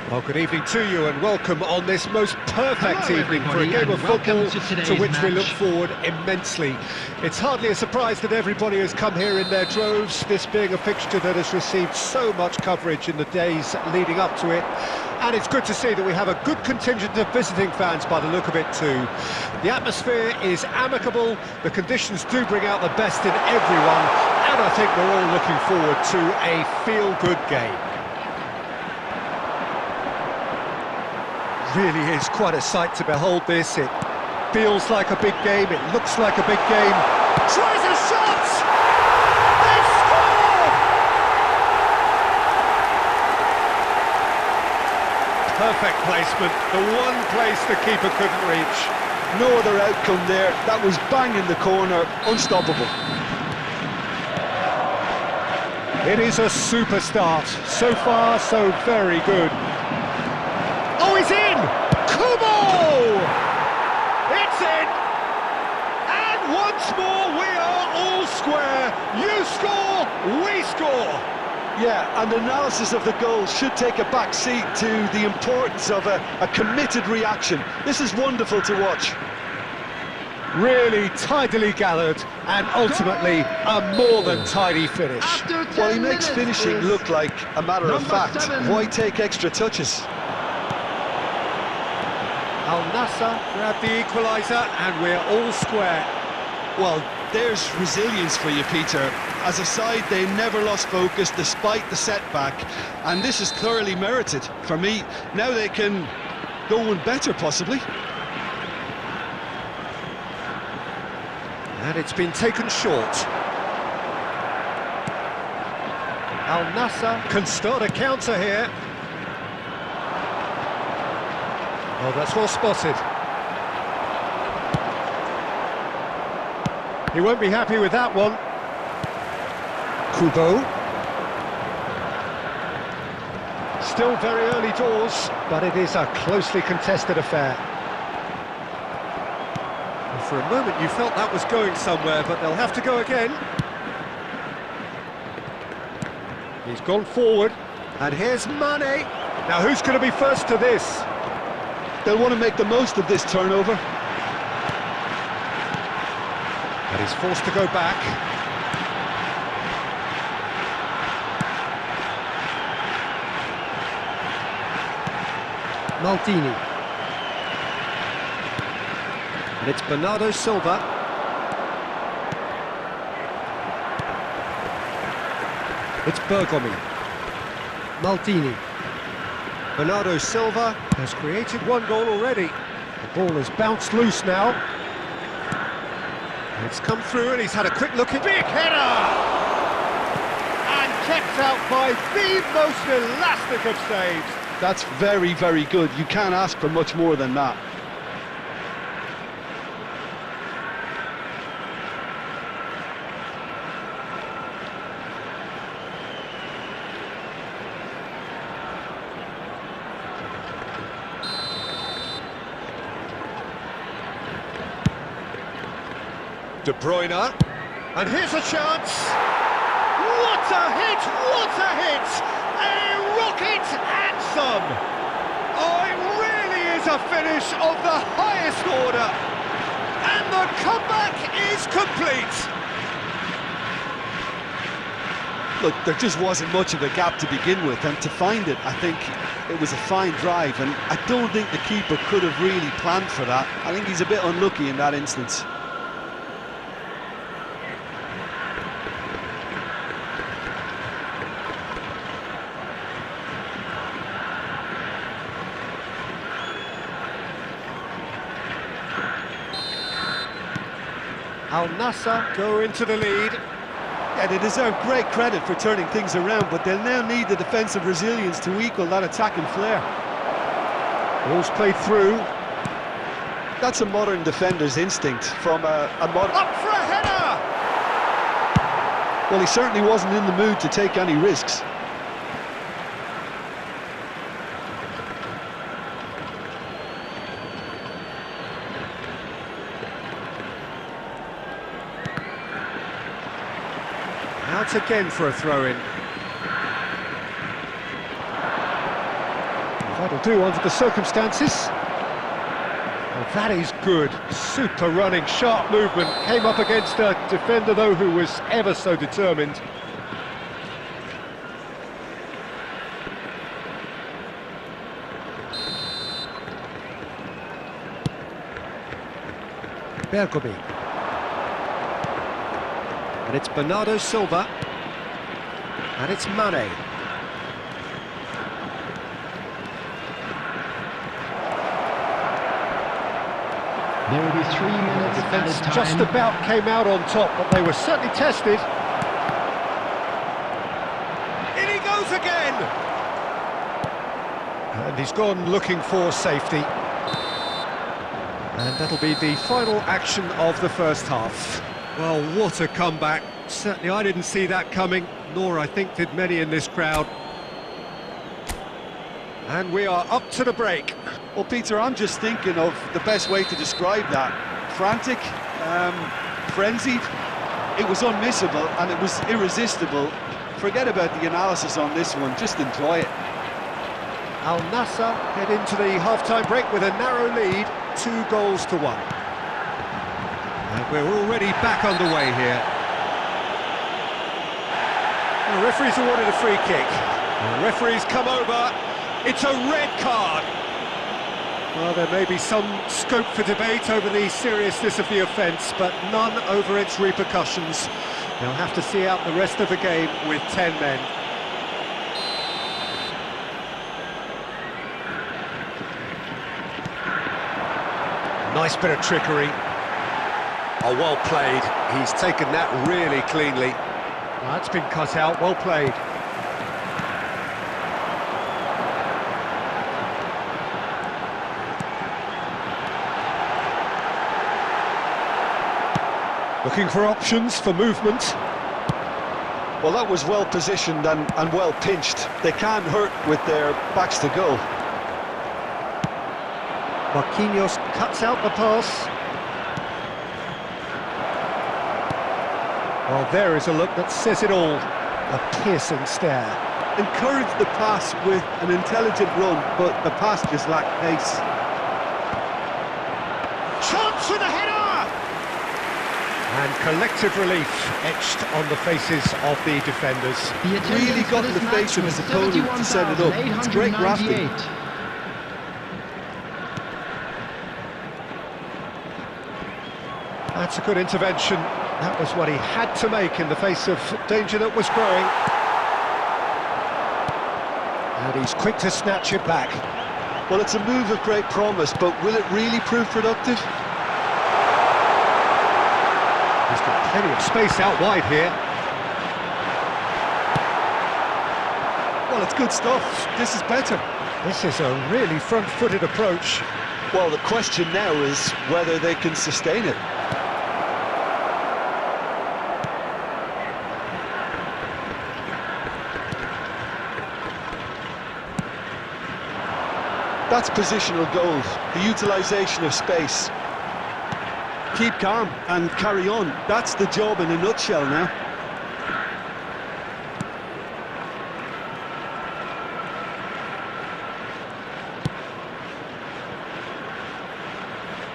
Well, good evening to you and welcome on this most perfect evening for a game of football to which we look forward immensely. It's hardly a surprise that everybody has come here in their droves, this being a fixture that has received so much coverage in the days leading up to it. And it's good to see that we have a good contingent of visiting fans by the look of it too. The atmosphere is amicable, the conditions do bring out the best in everyone, and I think we're all looking forward to a feel-good game. Really is quite a sight to behold this. It feels like a big game, it looks like a big game. Tries a shot! They score! Perfect placement, the one place the keeper couldn't reach. No other outcome there. That was bang in the corner, unstoppable. It is a super start. So far, so very good. Oh, he's in! Kubo! It's in! And once more we are all square. You score, we score. Yeah, and analysis of the goal should take a back seat to the importance of a committed reaction. This is wonderful to watch. Really tidily gathered and ultimately a more than tidy finish. Well, he makes finishing look like a matter of fact. 7. Why take extra touches? Al Nassr grabbed the equaliser and we're all square. Well, there's resilience for you, Peter. As a side, they never lost focus despite the setback, and this is thoroughly merited. For me, now they can go one better, possibly. And it's been taken short. Al Nassr can start a counter here. Oh, that's well spotted. He won't be happy with that one. Kubo. Still very early doors, but it is a closely contested affair. And for a moment you felt that was going somewhere, but they'll have to go again. He's gone forward, and here's Mane. Now who's going to be first to this? They'll want to make the most of this turnover. But he's forced to go back. Maldini. And it's Bernardo Silva. It's Bergomi. Maldini. Bernardo Silva has created one goal already. The ball has bounced loose now. It's come through and he's had a quick look at big header! And kept out by the most elastic of saves. That's very, very good. You can't ask for much more than that. De Bruyne, and here's a chance. What a hit! What a hit! A rocket and some. Oh, it really is It's a finish of the highest order, and the comeback is complete. Look, there just wasn't much of a gap to begin with, and to find it, I think it was a fine drive, and I don't think the keeper could have really planned for that. I think he's a bit unlucky in that instance. Al Nassr go into the lead. Yeah, they deserve great credit for turning things around, but they'll now need the defensive resilience to equal that attacking flair. Ball's played through. That's a modern defender's instinct from a modern... Up for a header! Well, he certainly wasn't in the mood to take any risks. Out again for a throw-in. That'll do under the circumstances. Well, that is good. Super running, sharp movement. Came up against a defender, though, who was ever so determined. Bergomi. And it's Bernardo Silva. And it's Mane. There will be 3 minutes Defence added time. just about came out on top, but they were certainly tested. In he goes again! And he's gone looking for safety. And that'll be the final action of the first half. Well, what a comeback. Certainly I didn't see that coming, nor I think did many in this crowd. And we are up to the break. Well, Peter, I'm just thinking of the best way to describe that. Frantic, frenzied. It was unmissable and it was irresistible. Forget about the analysis on this one, just enjoy it. Al Nassr head into the half-time break with a narrow lead, 2-1. And we're already back underway here. The referee's awarded a free kick. The referee's come over. It's a red card. Well, there may be some scope for debate over the seriousness of the offence, but none over its repercussions. They'll have to see out the rest of the game with 10 men. Nice bit of trickery. Oh, well played. He's taken that really cleanly. Well, that's been cut out, well played. Looking for options for movement. Well, that was well positioned and well pinched. They can't hurt with their backs to goal. Marquinhos cuts out the pass. Well, there is a look that says it all. A piercing stare. Encouraged the pass with an intelligent run, but the pass just lacked pace. Chance for the header! And collective relief etched on the faces of the defenders. The attendance Really got for in this the face match of his was opponent to set it up. It's great grafting. 71,898. That's a good intervention. That was what he had to make in the face of danger that was growing. And he's quick to snatch it back. Well, it's a move of great promise, but will it really prove productive? He's got plenty of space out wide here. Well, it's good stuff. This is better. This is a really front-footed approach. Well, the question now is whether they can sustain it. That's positional goal, the utilisation of space. Keep calm and carry on. That's the job in a nutshell now.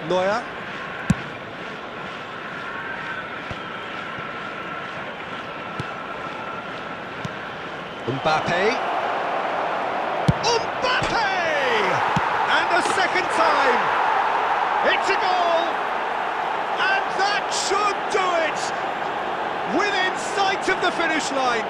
Neuer. Mbappe. Mbappe! And a second time. It's a goal. And that should do it. Within sight of the finish line.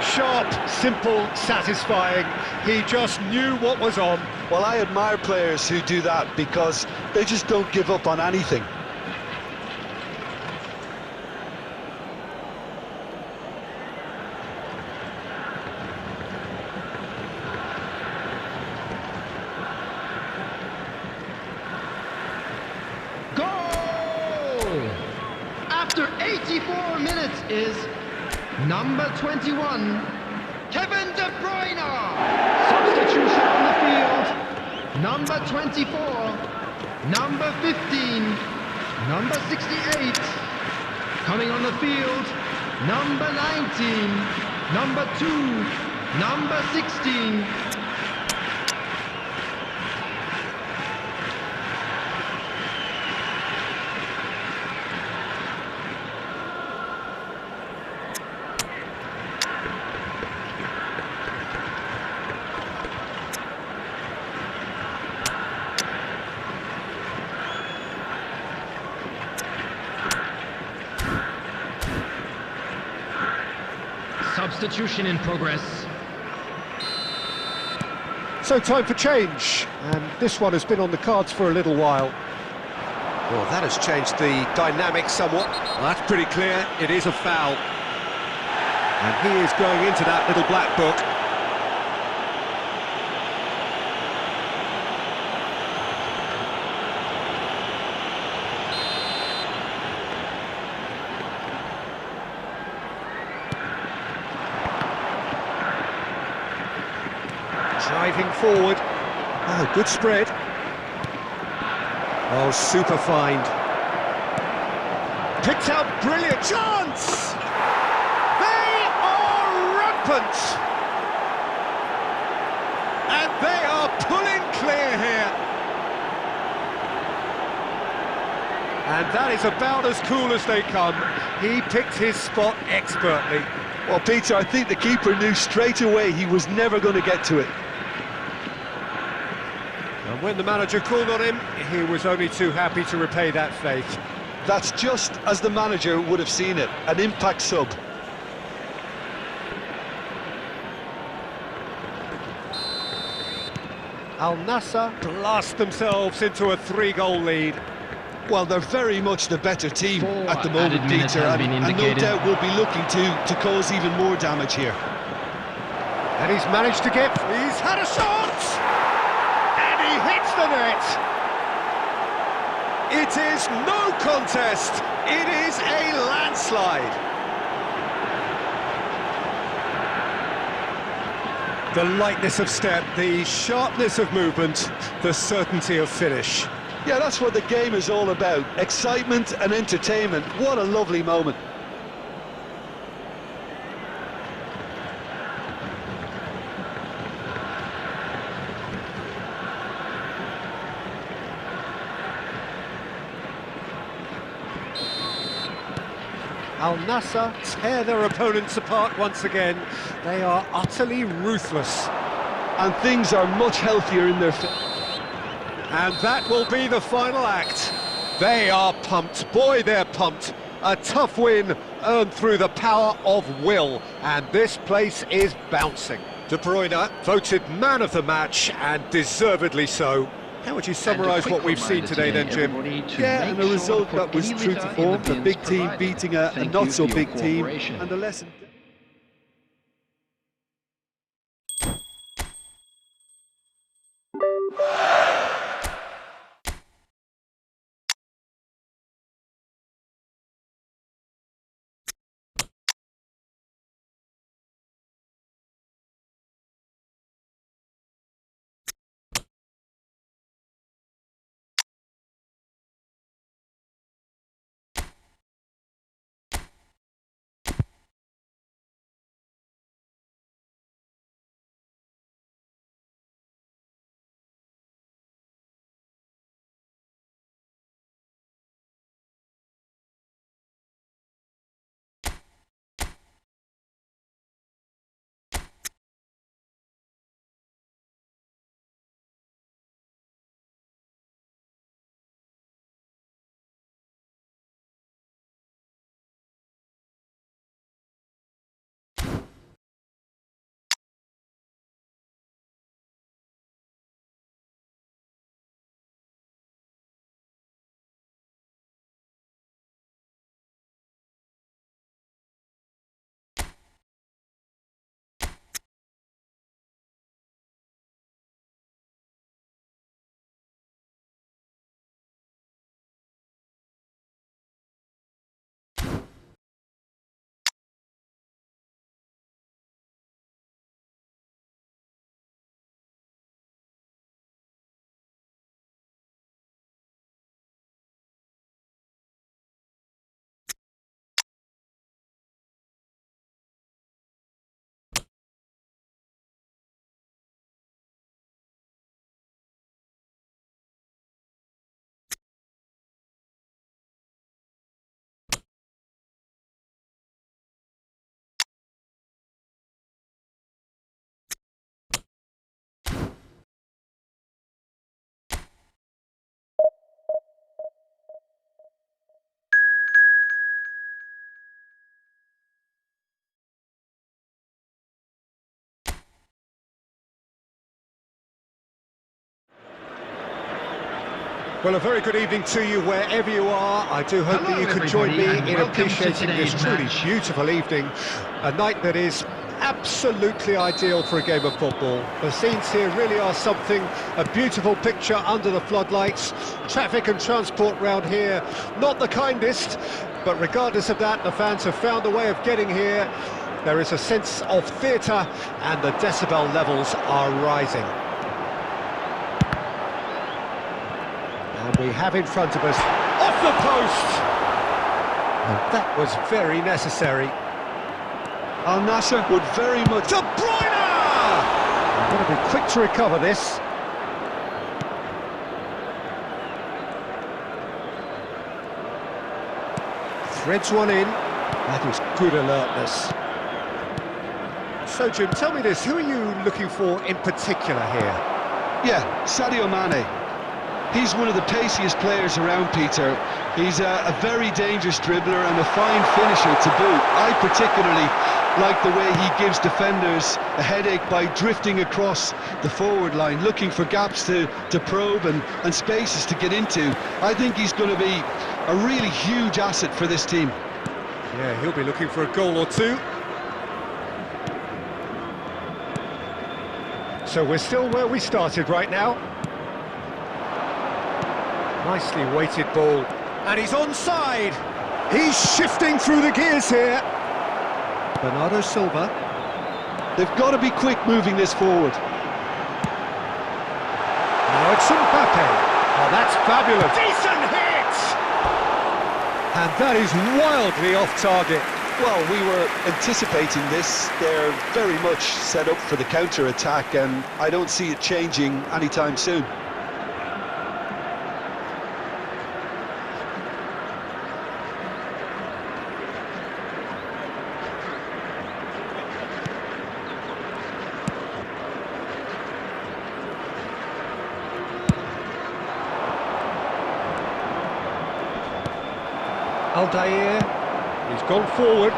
Sharp, simple, satisfying. He just knew what was on. Well, I admire players who do that because they just don't give up on anything. Goal! After 84 minutes is number 21, Kevin De Bruyne. Substitution on the field, number 24, number 15, number 68. Coming on the field, number 19, number 2, number 16. Substitution in progress. So time for change, and this one has been on the cards for a little while. Well, that has changed the dynamic somewhat. Well, that's pretty clear, it is a foul. And he is going into that little black book. Driving forward. Oh, good spread. Oh, super find. Picked out, brilliant chance! They are rampant! And they are pulling clear here. And that is about as cool as they come. He picked his spot expertly. Well, Peter, I think the keeper knew straight away he was never going to get to it. And when the manager called on him, he was only too happy to repay that faith. That's just as the manager would have seen it, an impact sub. Al Nassr blast themselves into a 3-goal lead. Well, they're very much the better team 4 at the moment, added minutes Peter, has and been no indicated. doubt will be looking to cause even more damage here. And he's managed to get... He's had a shot! And he hits the net! It is no contest! It is a landslide! The lightness of step, the sharpness of movement, the certainty of finish. Yeah, that's what the game is all about. Excitement and entertainment. What a lovely moment. Al Nassr tear their opponents apart once again. They are utterly ruthless. And things are much healthier in their... And that will be the final act. They are pumped. Boy, they're pumped. A tough win earned through the power of will. And this place is bouncing. De Bruyne voted man of the match, and deservedly so. How would you summarise what we've seen today then, Jim? Yeah, and a result that was true to form. The big team beating a not-so-big team. And a lesson... Well, a very good evening to you wherever you are. I do hope Hello, that you can join me everybody, and in welcome to appreciating this today's truly match. beautiful evening. A night that is absolutely ideal for a game of football. The scenes here really are something, a beautiful picture under the floodlights. Traffic and transport round here, not the kindest, but regardless of that, the fans have found a way of getting here. There is a sense of theatre and the decibel levels are rising. And we have in front of us, off the post! And that was very necessary. Al Nassr would very much... De Bruyne! I've got to be quick to recover this. Threads one in. That is good alertness. So, Jim, tell me this, who are you looking for in particular here? Yeah, Sadio Mane. He's one of the paciest players around, Peter. He's a very dangerous dribbler and a fine finisher to boot. I particularly like the way he gives defenders a headache by drifting across the forward line, looking for gaps to probe and spaces to get into. I think he's going to be a really huge asset for this team. Yeah, he'll be looking for a goal or two. So we're still where we started right now. Nicely weighted ball. And he's onside. He's shifting through the gears here. Bernardo Silva. They've got to be quick moving this forward. Now it's Mbappe. Oh, that's fabulous. Decent hit! And that is wildly off target. Well, we were anticipating this. They're very much set up for the counter-attack, and I don't see it changing anytime soon. Aldair, he's gone forward.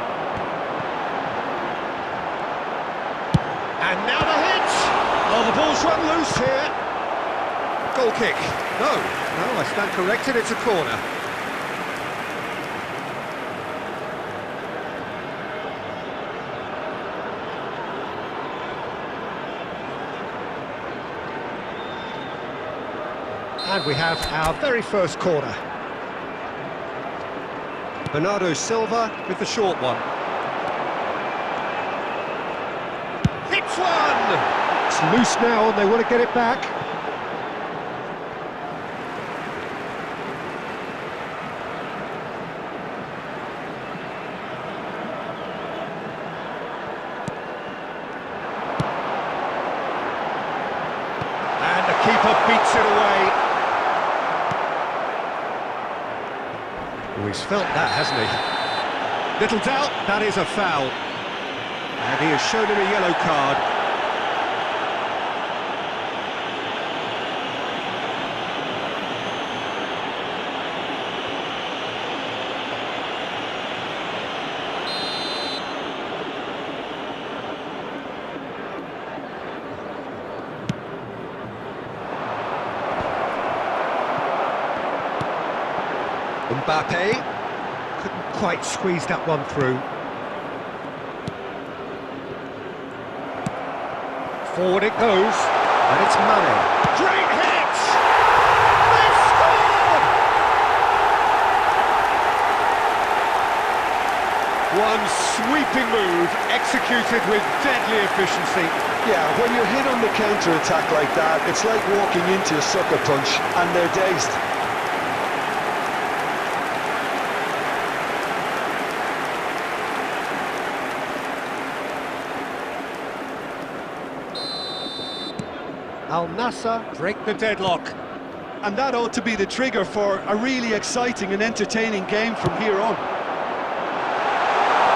And now the hit! Oh, the ball's run loose here. Goal kick. No, I stand corrected, it's a corner. And we have our very first corner. Bernardo Silva with the short one. Hits one! It's loose now and they want to get it back. And the keeper beats it away. Oh, he's felt that, hasn't he? Little doubt, that is a foul. And he has shown him a yellow card. Mbappe couldn't quite squeeze that one through. Forward it goes, and it's Mane. Great hit! They've scored! One sweeping move, executed with deadly efficiency. Yeah, when you're hit on the counter-attack like that, it's like walking into a sucker punch, and they're dazed. Al Nassr break the deadlock. And that ought to be the trigger for a really exciting and entertaining game from here on.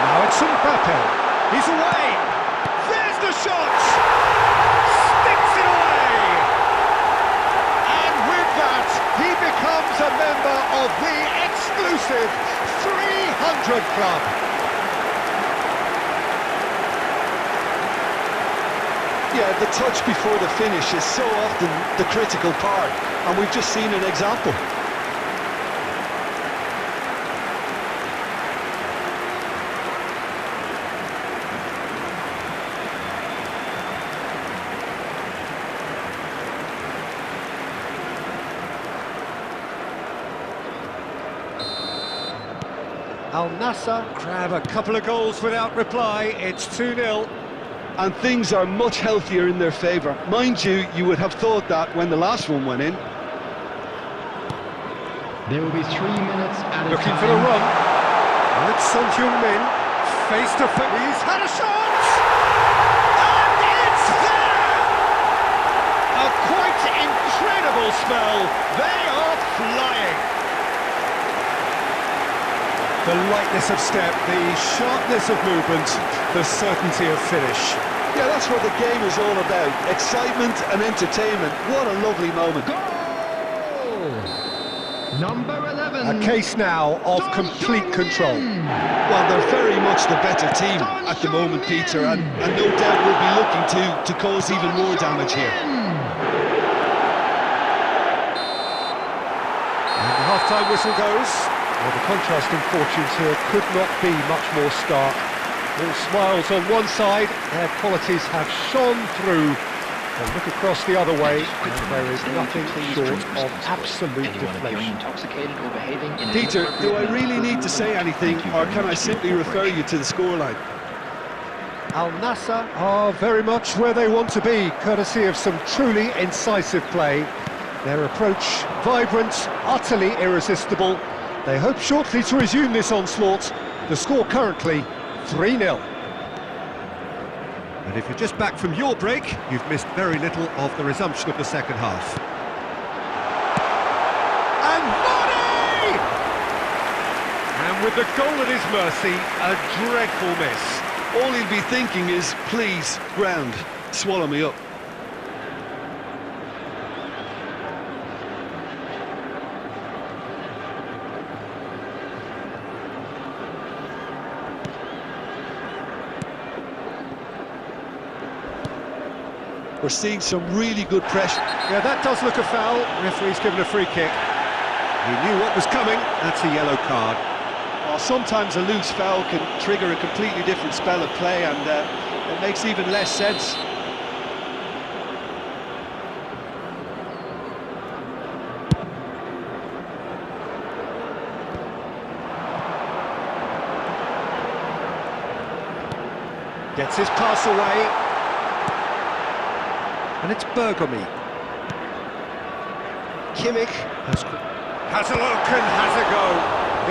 Now it's Mbappe. He's away. There's the shot. Sticks it away. And with that, he becomes a member of the exclusive 300 Club. Yeah, the touch before the finish is so often the critical part, and we've just seen an example. Al Nassr grab a couple of goals without reply. It's 2-0. And things are much healthier in their favour. Mind you, you would have thought that when the last one went in. There will be 3 minutes at a Looking time. for the run. And it's Son Heung-min, face to face. He's had a shot! And it's there! A quite incredible spell. They are flying. The lightness of step, the sharpness of movement, the certainty of finish. Yeah, that's what the game is all about. Excitement and entertainment. What a lovely moment. Goal! Number 11. A case now of complete control. Well, they're very much the better team at the moment, Peter, and no doubt will be looking to cause even more damage here. And the half-time whistle goes. Well, the contrasting fortunes here could not be much more stark. All smiles on one side, their qualities have shone through. And look across the other way, and there is nothing short of absolute deflation. Peter, do I really need to say anything, or can I simply refer you to the scoreline? Al Nassr are very much where they want to be, courtesy of some truly incisive play. Their approach vibrant, utterly irresistible. They hope shortly to resume this onslaught. The score currently 3-0. And if you're just back from your break, you've missed very little of the resumption of the second half. And Vardy! And with the goal at his mercy, a dreadful miss. All he'll be thinking is, please, ground, swallow me up. We're seeing some really good pressure. Yeah, that does look a foul. Referee's given a free kick. He knew what was coming. That's a yellow card. Well, sometimes a loose foul can trigger a completely different spell of play, and it makes even less sense. Gets his pass away. And it's Bergomi. Kimmich has a look and has a go.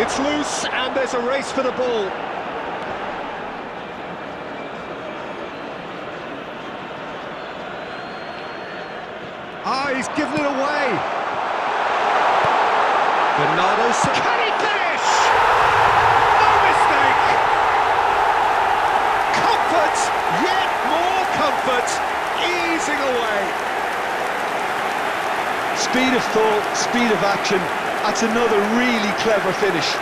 It's loose and there's a race for the ball. Ah, he's given it away. Bernardo, can he finish? No mistake. Comfort, yet more comfort. Easing away. Speed of thought, speed of action. That's another really clever finish.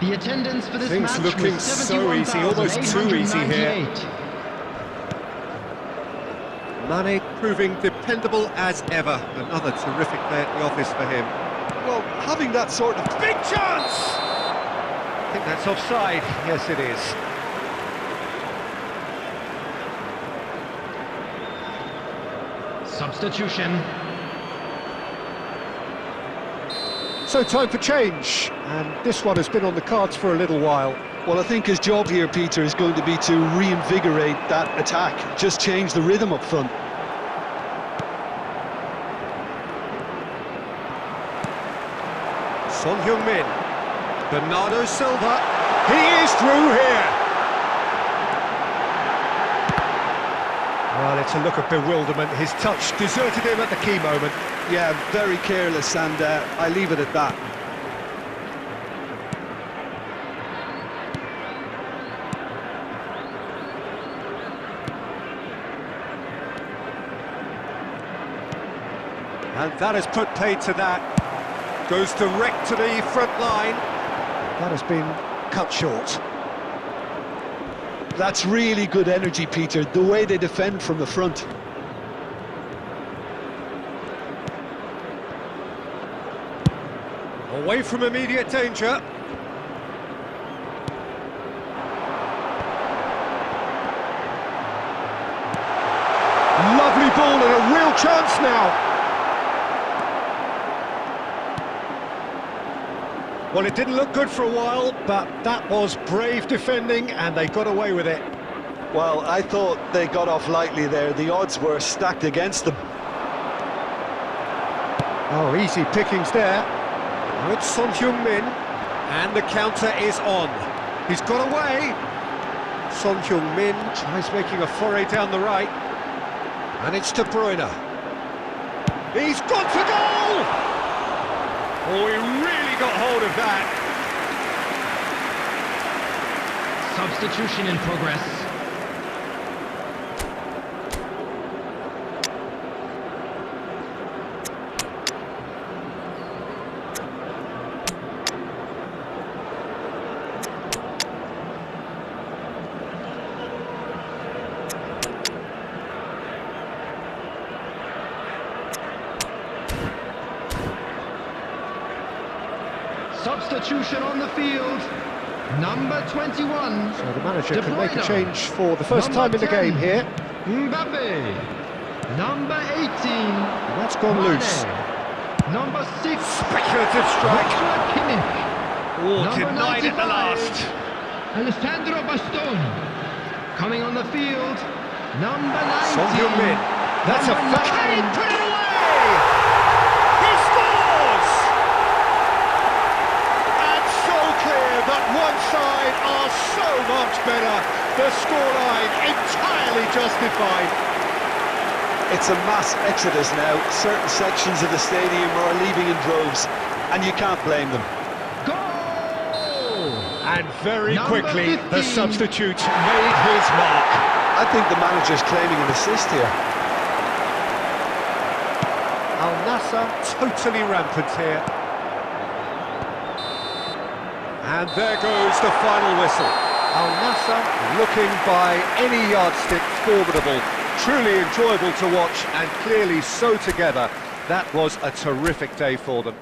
The attendance for this Things match looking was so easy, almost too easy here. 71,898. Mane proving dependable as ever. Another terrific day at the office for him. Well, having that sort of... Big chance! I think that's offside. Yes, it is. Substitution. So time for change, and this one has been on the cards for a little while. Well, I think his job here, Peter, is going to be to reinvigorate that attack. Just change the rhythm up front. Son Heung-min. Bernardo Silva. He is through here. Well, it's a look of bewilderment. His touch deserted him at the key moment. Yeah, very careless, and I leave it at that. And that has put paid to that. Goes direct to the front line. That has been cut short. That's really good energy, Peter, the way they defend from the front. Away from immediate danger. Lovely ball and a real chance now. Well, it didn't look good for a while, but that was brave defending and they got away with it. Well, I thought they got off lightly there. The odds were stacked against them. Oh, easy pickings there. Now it's Son Heung-min, and the counter is on. He's got away. Son Heung-min tries making a foray down the right. And it's De Bruyne. He's got to goal! Oh, he really got hold of that. Substitution in progress. Substitution on the field. Number 21. So the manager De can make a Bruyne. change for the first Number time in the 10. game here. Mbappe. Number 18. And that's gone Mane. loose. Number 6. Speculative strike. Joshua Kimmich. Oh, Number denied at the 95. last. Alessandro Bastoni. Coming on the field. Number 19. Son Heung-min. That's a Number Kane 9. put it away! He scores! And so clear that one side are so much better. The scoreline entirely justified. It's a mass exodus now. Certain sections of the stadium are leaving in droves, and you can't blame them. Goal! And very Number quickly, the 15. substitute made his mark. I think the manager's claiming an assist here. Al Nassr totally rampant here. And there goes the final whistle. Al Nassr looking by any yardstick formidable. Truly enjoyable to watch and clearly so together. That was a terrific day for them.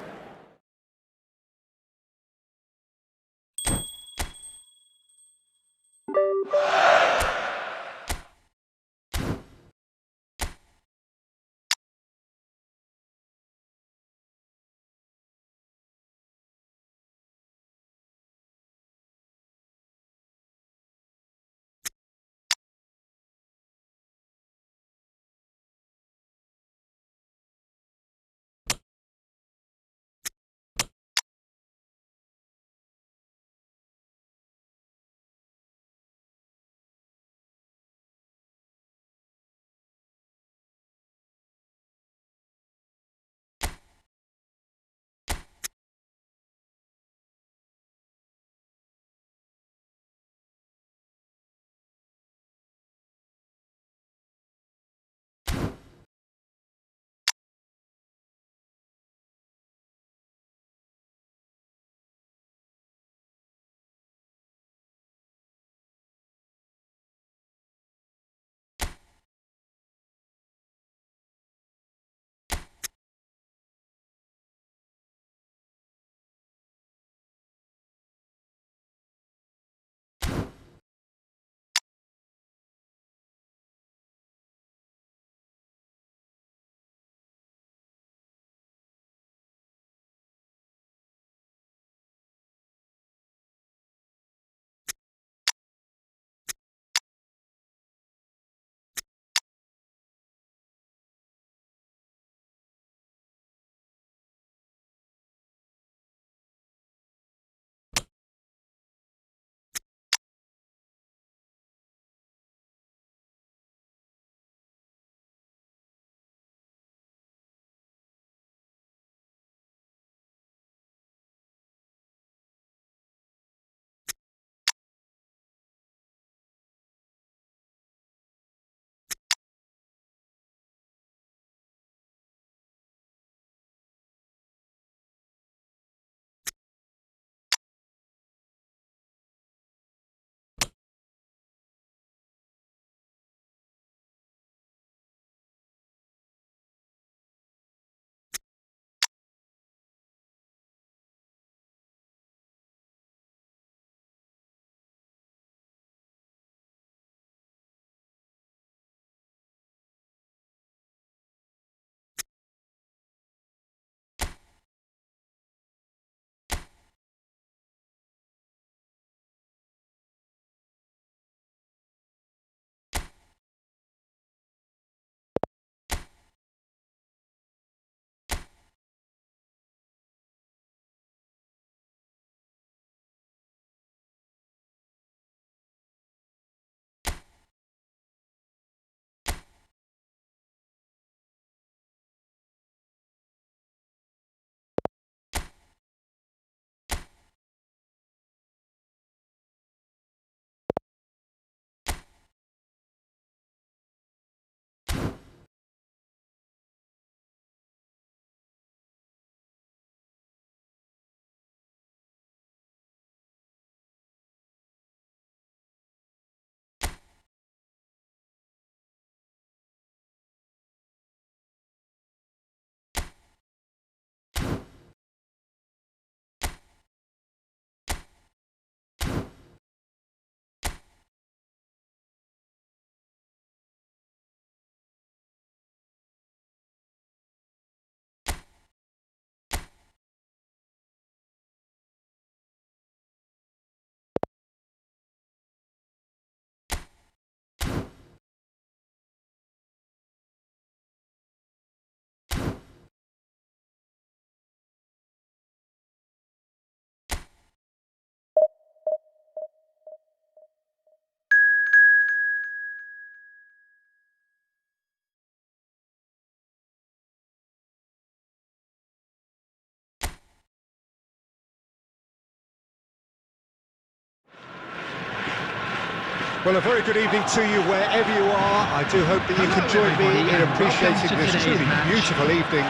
Well, a very good evening to you wherever you are. I do hope that you can join me in appreciating this truly beautiful evening.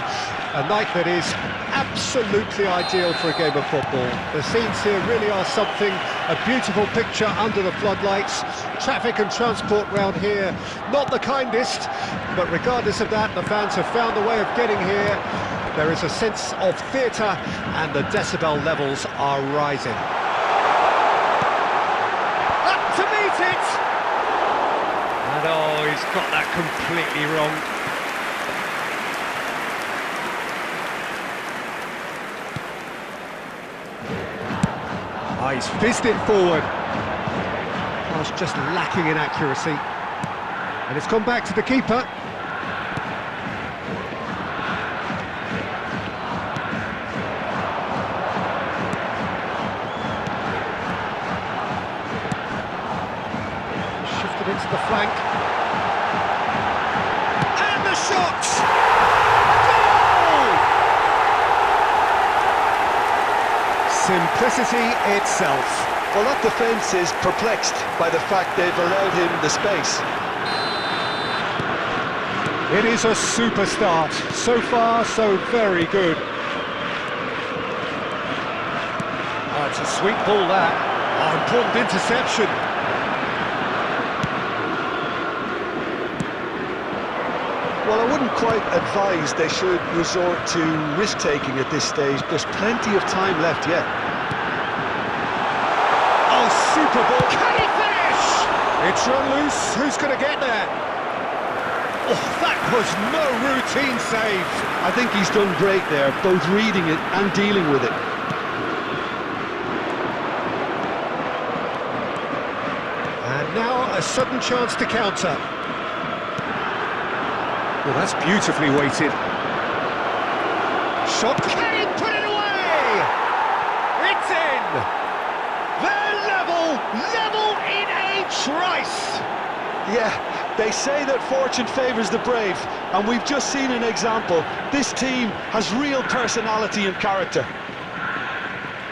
A night that is absolutely ideal for a game of football. The scenes here really are something, a beautiful picture under the floodlights. Traffic and transport round here, not the kindest, but regardless of that, the fans have found a way of getting here. There is a sense of theatre and the decibel levels are rising. Up to meet it! And oh, he's got that completely wrong. Oh, he's fizzed it forward. Oh, it's just lacking in accuracy. And it's gone back to the keeper. Shifted into the flank. And the shot! Goal! Simplicity itself. Well, that defence is perplexed by the fact they've allowed him the space. It is a super start. So far, so very good. Oh, it's a sweet ball, that. Oh, important interception. Well, I wouldn't quite advise they should resort to risk-taking at this stage. There's plenty of time left yet. Oh, super ball. Can he finish? It's run loose. Who's going to get there? Oh, that was no routine save. I think he's done great there, both reading it and dealing with it. And now a sudden chance to counter. Well, that's beautifully weighted. Shot. Can he put it away? It's in. They're level in a trice. Yeah, they say that fortune favours the brave, and we've just seen an example. This team has real personality and character.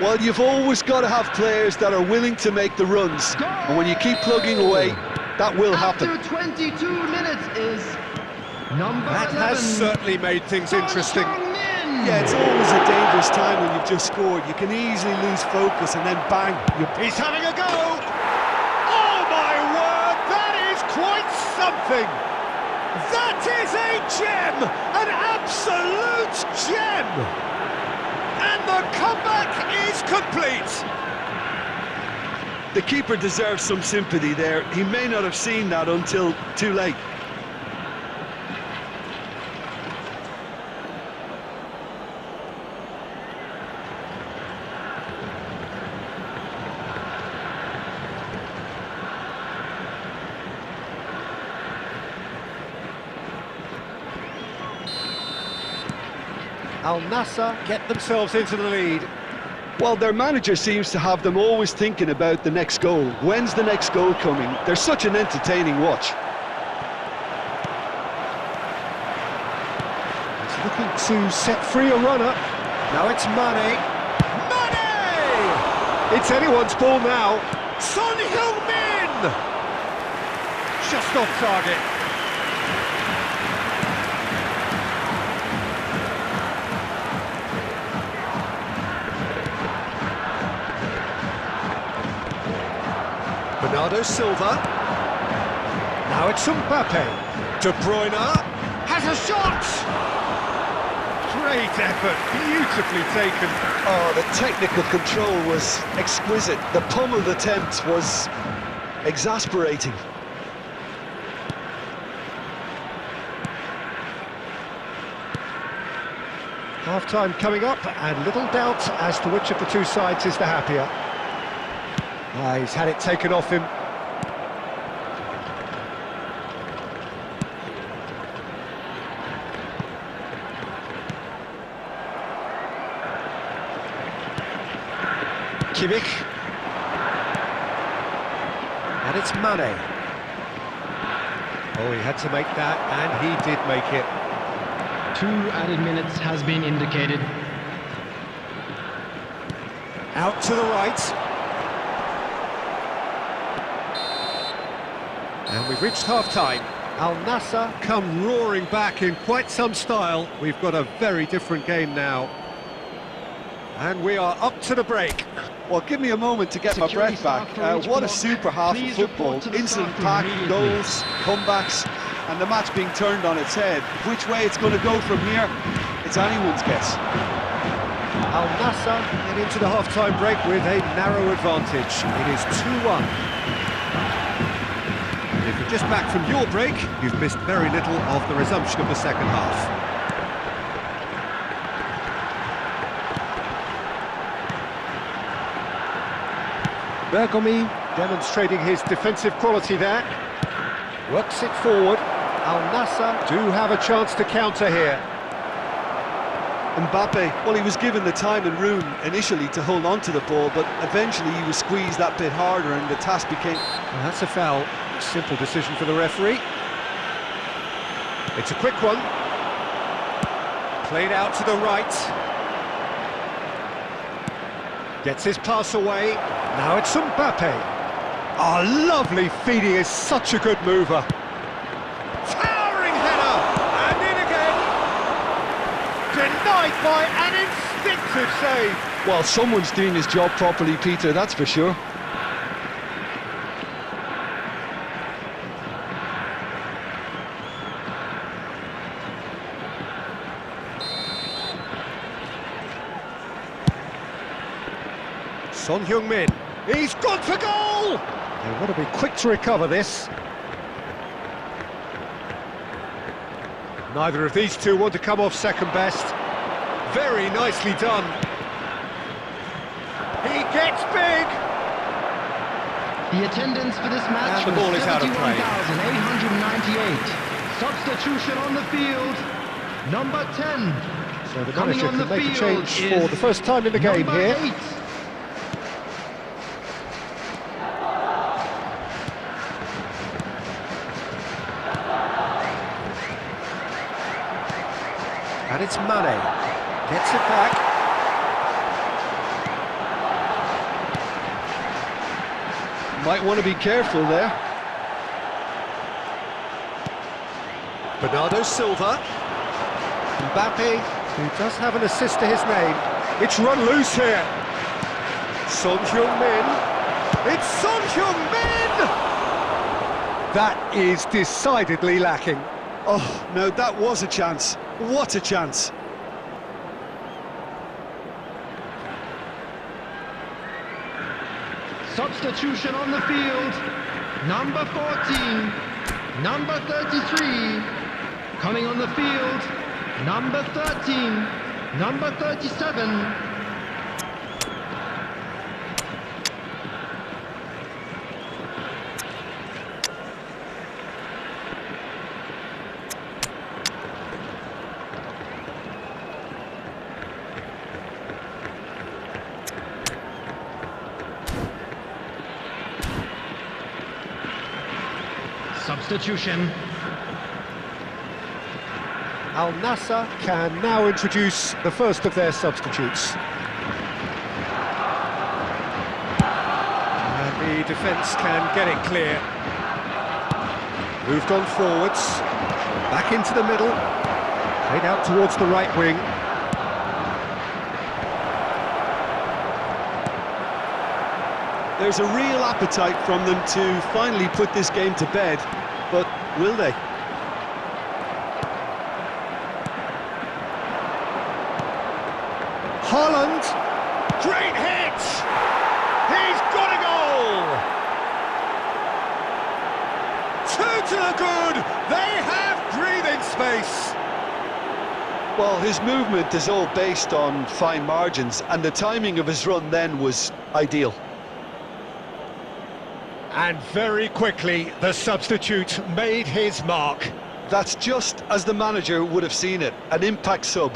Well, you've always got to have players that are willing to make the runs, and when you keep plugging away, that will happen. After 22 minutes is number 11. That has certainly made things interesting. Yeah, it's always a dangerous time when you've just scored. You can easily lose focus and then bang. He's having a go! Oh my word, that is quite something! That is a gem! An absolute gem! And the comeback is complete! The keeper deserves some sympathy there. He may not have seen that until too late. Al Nassr get themselves into the lead. Well, their manager seems to have them always thinking about the next goal. When's the next goal coming? They're such an entertaining watch. He's looking to set free a runner. Now it's Mane. Mane! It's anyone's ball now. Son Heung-min! Just off target. Bernardo Silva. Now it's Mbappe. De Bruyne has a shot! Great effort, beautifully taken. Oh, the technical control was exquisite. The pummeled attempt was exasperating. Half-time coming up, and little doubt as to which of the two sides is the happier. He's had it taken off him. Kimmich. And it's Mane. Oh, he had to make that, and he did make it. 2 added minutes has been indicated. Out to the right. And we've reached half-time. Al Nassr come roaring back in quite some style. We've got a very different game now. And we are up to the break. Well, give me a moment to get my breath back. What a super half of football. Incident-packed goals, comebacks, and the match being turned on its head. Which way it's going to go from here, it's anyone's guess. Al Nassr head into the half-time break with a narrow advantage. It is 2-1. If you're just back from your break, you've missed very little of the resumption of the second half. Bergomi demonstrating his defensive quality there. Works it forward. Al Nassr do have a chance to counter here. Mbappe, well, he was given the time and room initially to hold on to the ball, but eventually he was squeezed that bit harder and the task became... Well, that's a foul. Simple decision for the referee. It's a quick one. Played out to the right. Gets his pass away. Now it's Mbappe. Oh, lovely feed. He is such a good mover. Towering header! And in again! Denied by an instinctive save. Well, someone's doing his job properly, Peter, that's for sure. Son Heung-min, he's gone for goal! They want to be quick to recover this. Neither of these two want to come off second best. Very nicely done. He gets big! The attendance for this match And the ball is out of play. 71,898. Substitution on the field, number 10. So the Coming manager on the can make a field change is for the first time in the game number here. 8. And it's Mane. Gets it back. Might want to be careful there. Bernardo Silva. Mbappe, who does have an assist to his name. It's run loose here. Son Heung-min. It's Son Heung-min! That is decidedly lacking. Oh, no, that was a chance. What a chance. Substitution on the field, number 14, number 33. Coming on the field, number 13, number 37. Substitution. Al Nassr can now introduce the first of their substitutes. And the defence can get it clear. Moved on forwards, back into the middle, played out towards the right wing. There's a real appetite from them to finally put this game to bed, but will they? Haaland, great hit! He's got a goal! Two to the good! They have breathing space! Well, his movement is all based on fine margins, and the timing of his run then was ideal. And very quickly, the substitute made his mark. That's just as the manager would have seen it, an impact sub.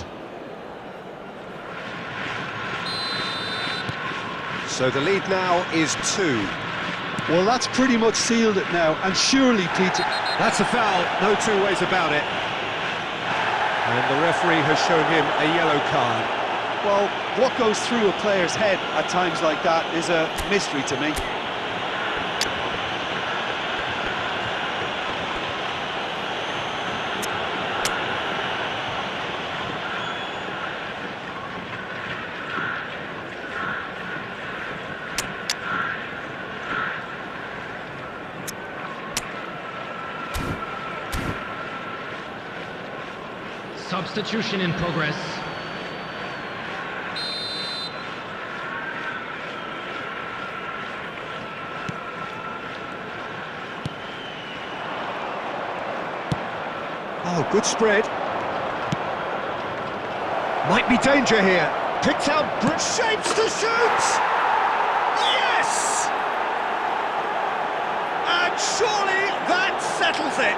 So the lead now is 2. Well, that's pretty much sealed it now, and surely, Peter... That's a foul, no two ways about it. And the referee has shown him a yellow card. Well, what goes through a player's head at times like that is a mystery to me. Substitution in progress. Oh, good spread. Might be danger here. Picked out, shapes to shoot! Yes! And surely that settles it.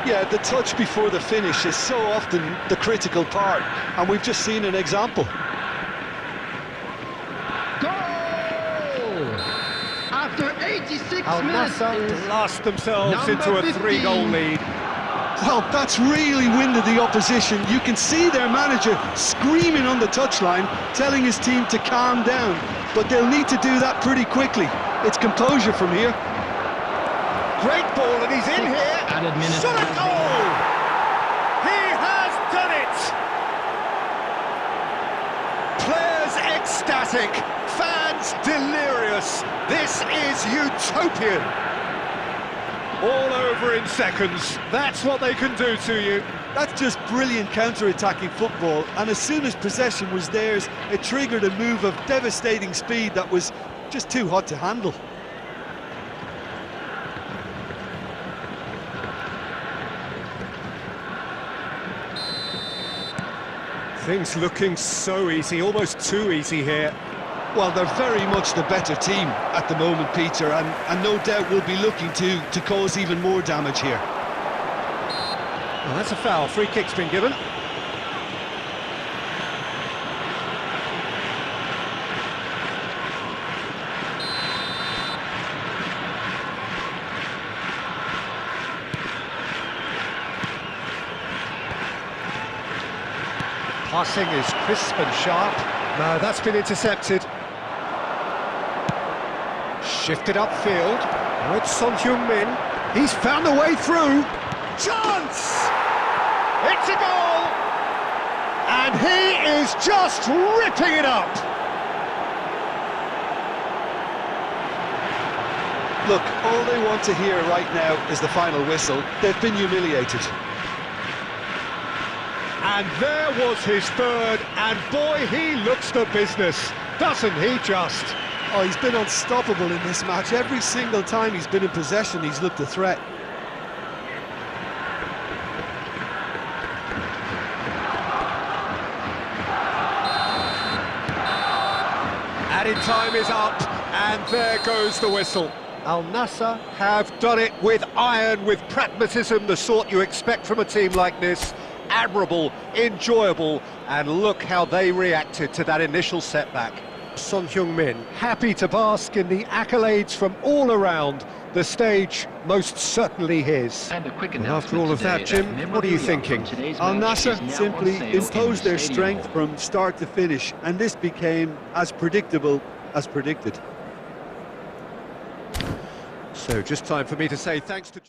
Yeah, the touch before the finish is so often the critical part, and we've just seen an example. Goal! After 86 Al minutes, Nassr blast themselves number into a 15. 3-goal lead. Well, that's really winded the opposition. You can see their manager screaming on the touchline, telling his team to calm down, but they'll need to do that pretty quickly. It's composure from here. Great ball, and he's in here. Added minutes. Shot a goal! He has done it! Players ecstatic, fans delirious. This is utopian. All over in seconds. That's what they can do to you. That's just brilliant counter-attacking football, and as soon as possession was theirs, it triggered a move of devastating speed that was just too hot to handle. Things looking so easy, almost too easy here. Well, they're very much the better team at the moment, Peter, and no doubt will be looking to cause even more damage here. Well, that's a foul. Free kick's been given. Passing is crisp and sharp. No, that's been intercepted. Shifted upfield. Now it's Son Heung-min. He's found a way through. Chance! It's a goal! And he is just ripping it up! Look, all they want to hear right now is the final whistle. They've been humiliated. And there was his third, and boy, he looks the business, doesn't he just? Oh, he's been unstoppable in this match. Every single time he's been in possession, he's looked a threat. Added time is up, and there goes the whistle. Al Nassr have done it with iron, with pragmatism, the sort you expect from a team like this. Admirable, enjoyable, and look how they reacted to that initial setback. Son Heung-min happy to bask in the accolades from all around. The stage most certainly his. And a quick And after all of that, Jim, what are you thinking? Al Nassr simply imposed their strength from start to finish, and this became as predictable as predicted. So just time for me to say thanks to